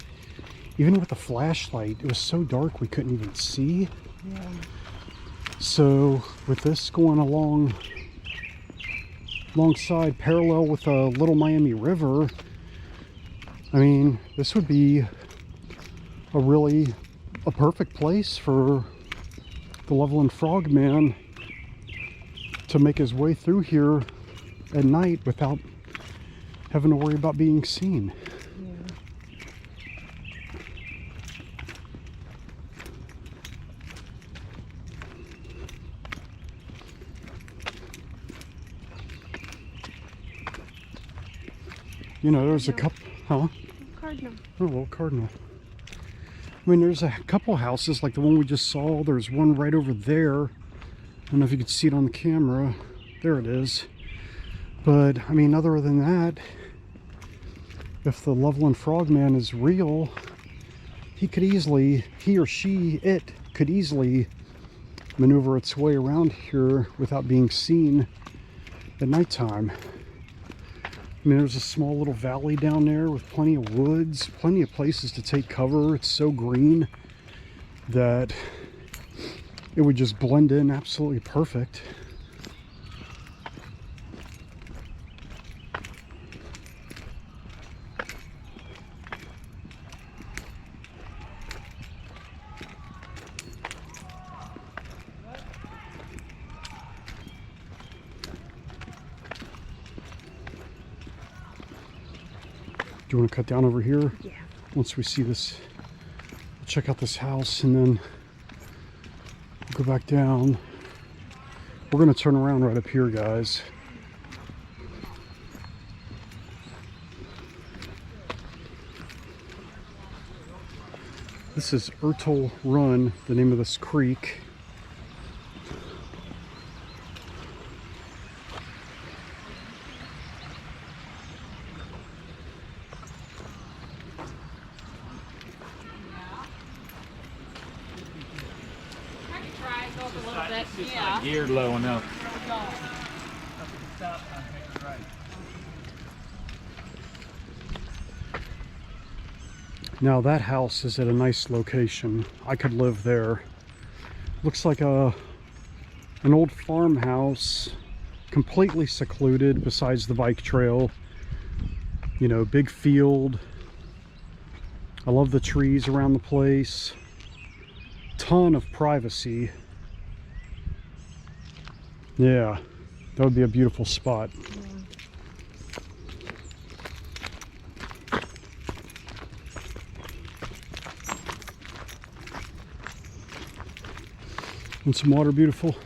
even with the flashlight, it was so dark we couldn't even see. Yeah. So with this going alongside parallel with the Little Miami River, I mean, this would be a perfect place for the Loveland Frogman to make his way through here at night without having to worry about being seen. You know, there's a couple, huh? Cardinal. Oh, well, cardinal. I mean, there's a couple houses like the one we just saw. There's one right over there. I don't know if you can see it on the camera. There it is. But, I mean, other than that, if the Loveland Frogman is real, he or she could easily maneuver its way around here without being seen at nighttime. I mean, there's a small little valley down there with plenty of woods, plenty of places to take cover. It's so green that it would just blend in absolutely perfect. Do you want to cut down over here? Yeah. Once we see this, we'll check out this house and then we'll go back down. We're going to turn around right up here, guys. This is Ertel Run, the name of this creek. I can try it, go up a little bit. It's Yeah. not geared low enough. stop sign, take a right. Now that house is at a nice location. I could live there. Looks like an old farmhouse, completely secluded besides the bike trail. You know, big field. I love the trees around the place. Ton of privacy. Yeah, that would be a beautiful spot. And some water, beautiful.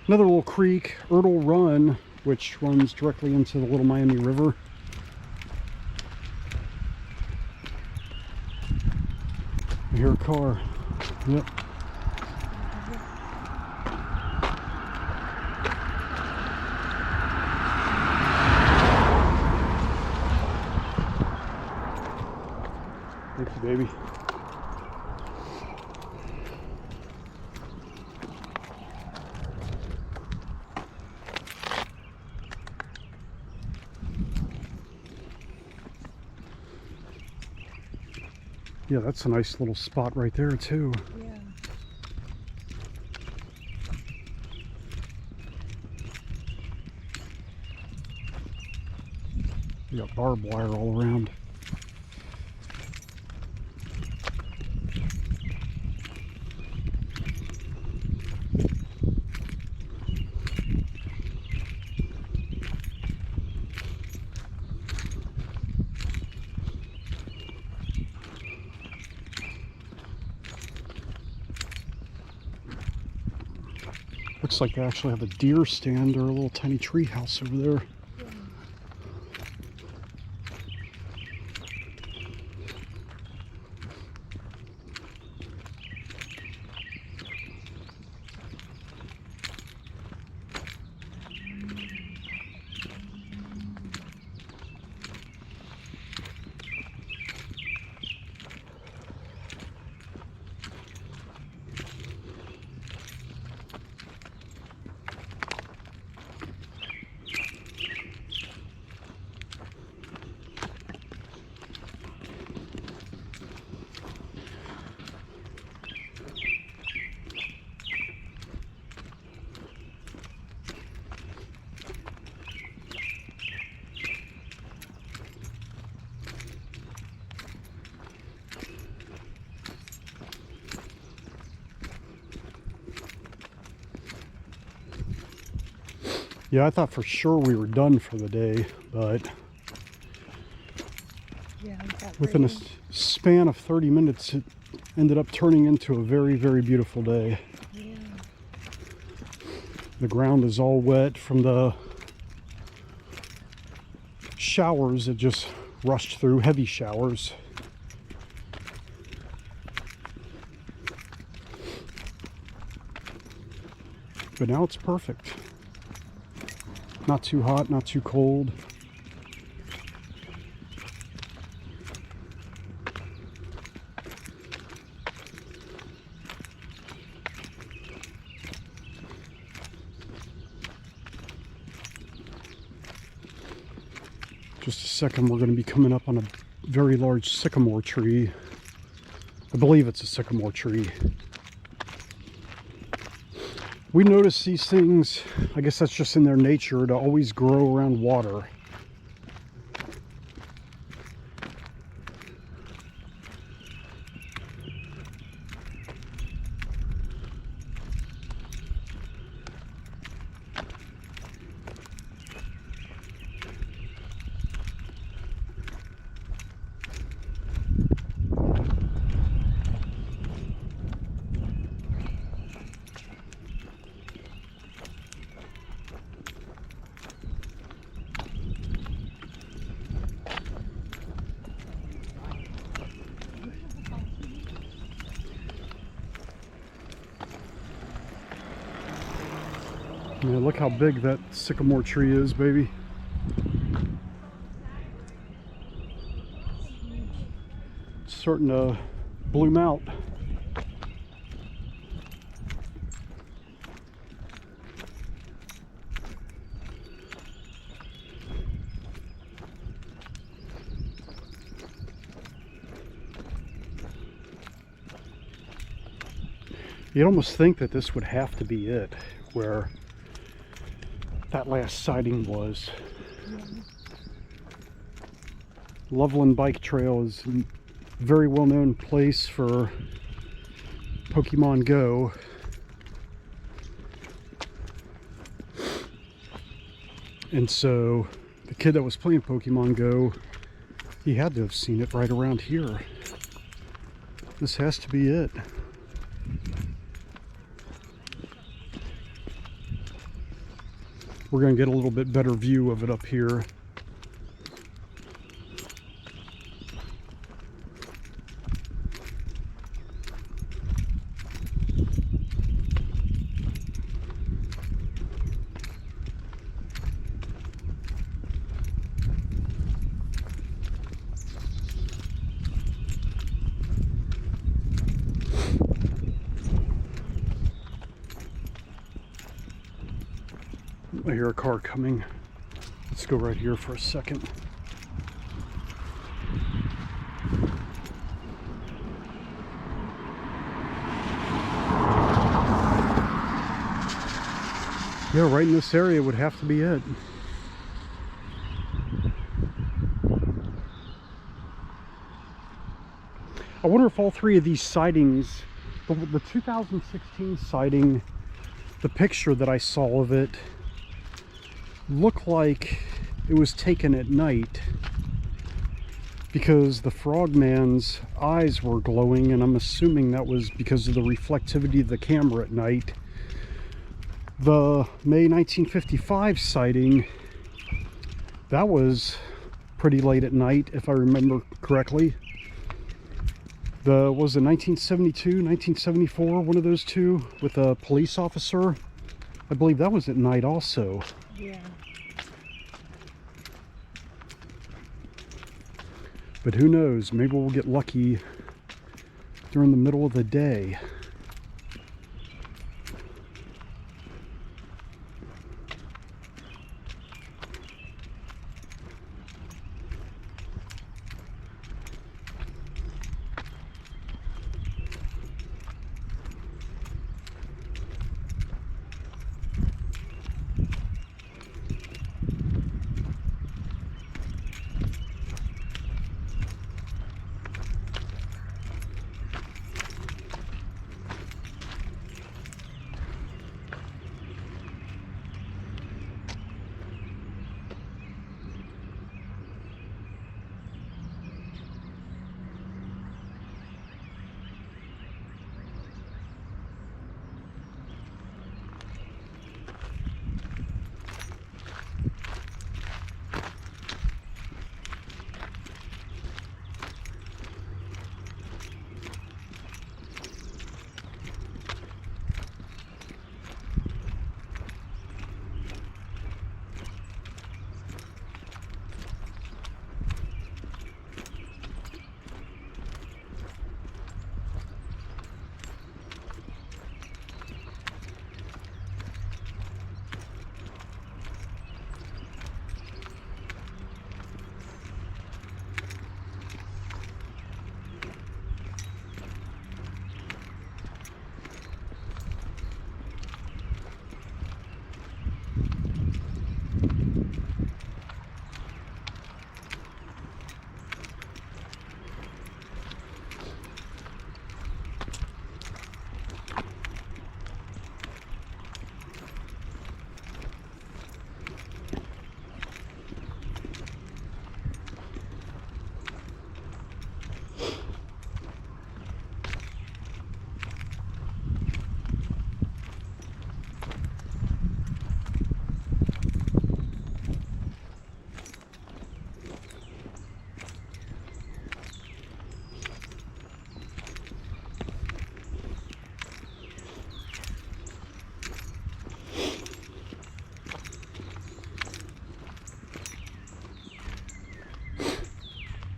Another little creek, Erdel Run, which runs directly into the Little Miami River. I hear a car. Yep. Thank you, baby. Yeah, that's a nice little spot right there too. Yeah. You got barbed wire all around. Looks like they actually have a deer stand or a little tiny tree house over there. Yeah, I thought for sure we were done for the day, but Yeah, within a span of 30 minutes, it ended up turning into a very, very beautiful day. Yeah. The ground is all wet from the showers that just rushed through, heavy showers. But now it's perfect. Not too hot, not too cold. Just a second, we're going to be coming up on a very large sycamore tree. I believe it's a sycamore tree. We notice these things, I guess that's just in their nature, to always grow around water. Yeah, look how big that sycamore tree is, baby. starting to bloom out. You'd almost think that this would have to be it, where that last sighting was. Loveland Bike Trail is a very well-known place for Pokemon Go. And so the kid that was playing Pokemon Go, he had to have seen it right around here. This has to be it. We're going to get a little bit better view of it up here. I hear a car coming. Let's go right here for a second. Yeah, right in this area would have to be it. I wonder if all three of these sightings, the 2016 sighting, the picture that I saw of it, looked like it was taken at night, because the frogman's eyes were glowing, and I'm assuming that was because of the reflectivity of the camera at night. The May 1955 sighting, that was pretty late at night, if I remember correctly. Was it 1972, 1974, one of those two, with a police officer? I believe that was at night also. Yeah. But who knows, maybe we'll get lucky during the middle of the day.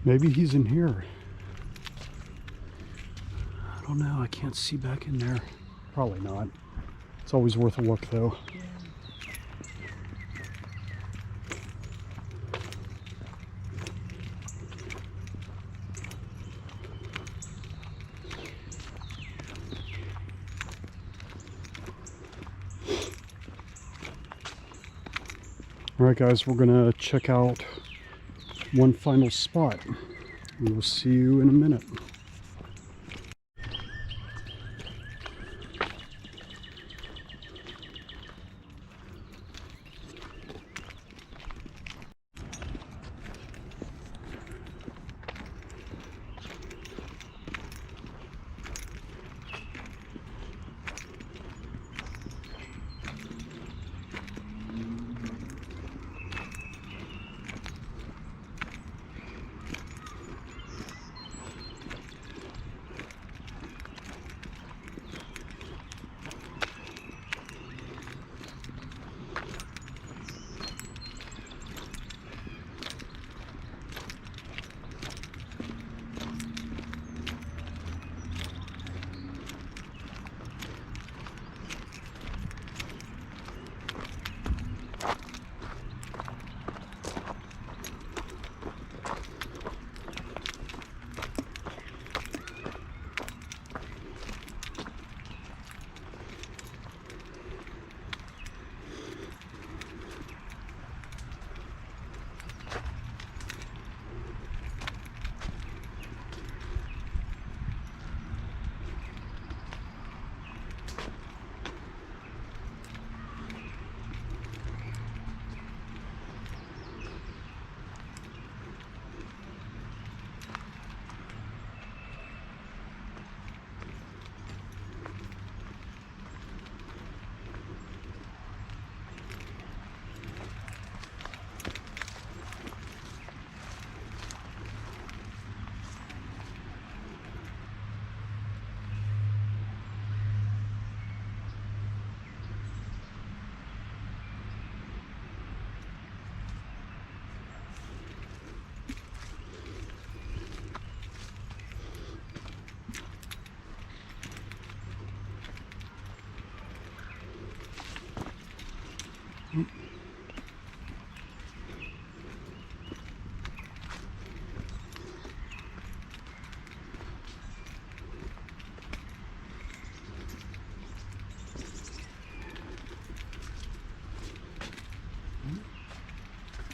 Maybe he's in here. I don't know. I can't see back in there. Probably not. It's always worth a look, though. Yeah. All right, guys, we're gonna check out one final spot. We will see you in a minute.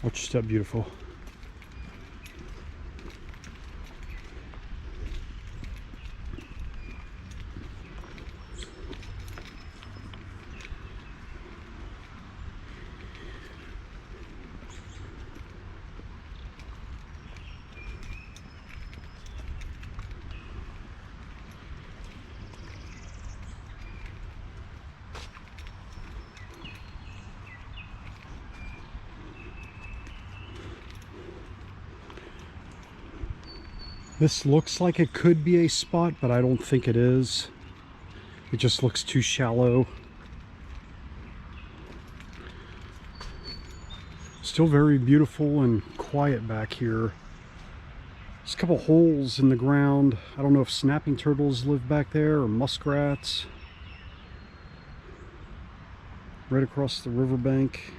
Watch your step, beautiful. This looks like it could be a spot, but I don't think it is. It just looks too shallow. Still very beautiful and quiet back here. There's a couple holes in the ground. I don't know if snapping turtles live back there or muskrats. Right across the riverbank.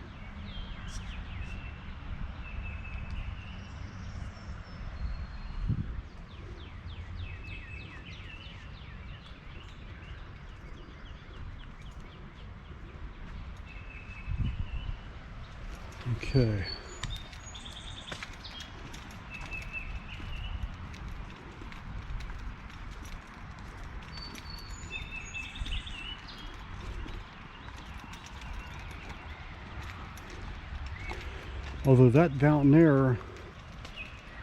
Okay. Although that down there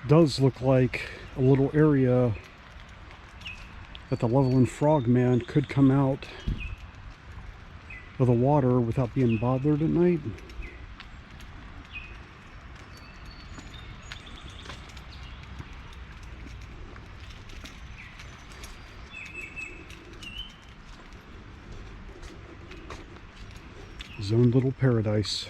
does look like a little area that the Loveland Frogman could come out of the water without being bothered at night. His own little paradise.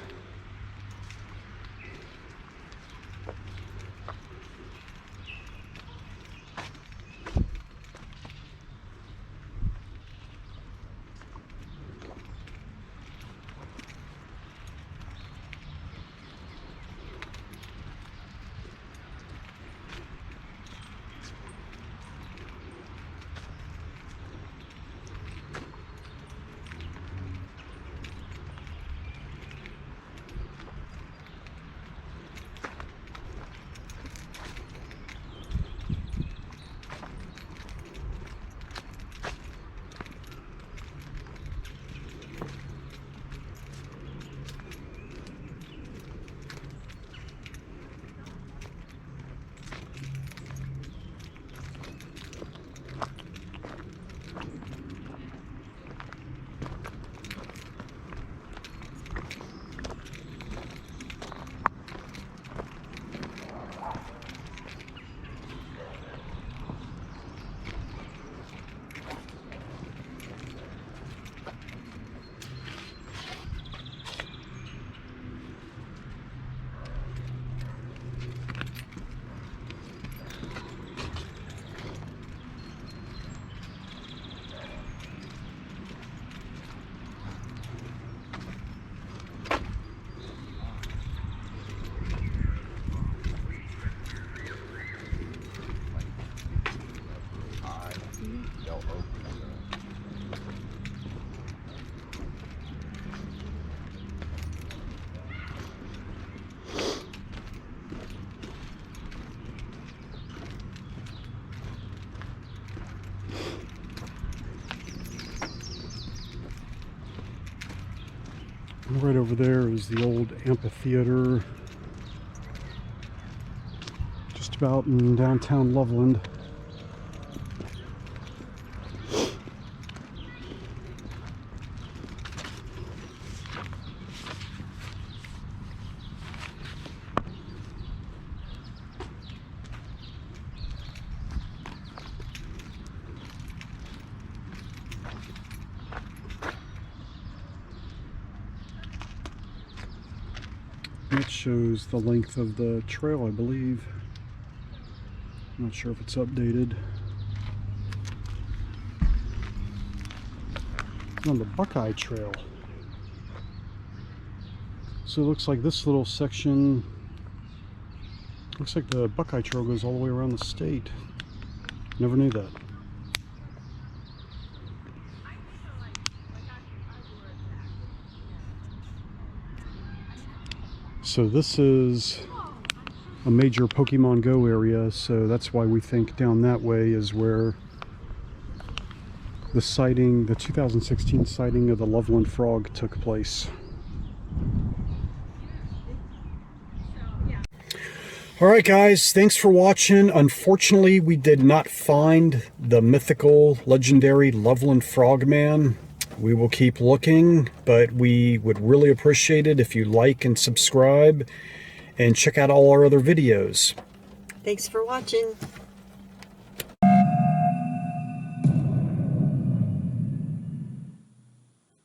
And right over there is the old amphitheater, just about in downtown Loveland. It shows the length of the trail, I believe. I'm not sure if it's updated. It's on the Buckeye Trail. So it looks like this little section, looks like the Buckeye Trail goes all the way around the state. Never knew that. So this is a major Pokemon Go area, so that's why we think down that way is where the sighting, the 2016 sighting of the Loveland Frog took place. Alright guys, thanks for watching. Unfortunately, we did not find the mythical, legendary Loveland Frogman. We will keep looking, but we would really appreciate it if you like and subscribe and check out all our other videos. Thanks for watching.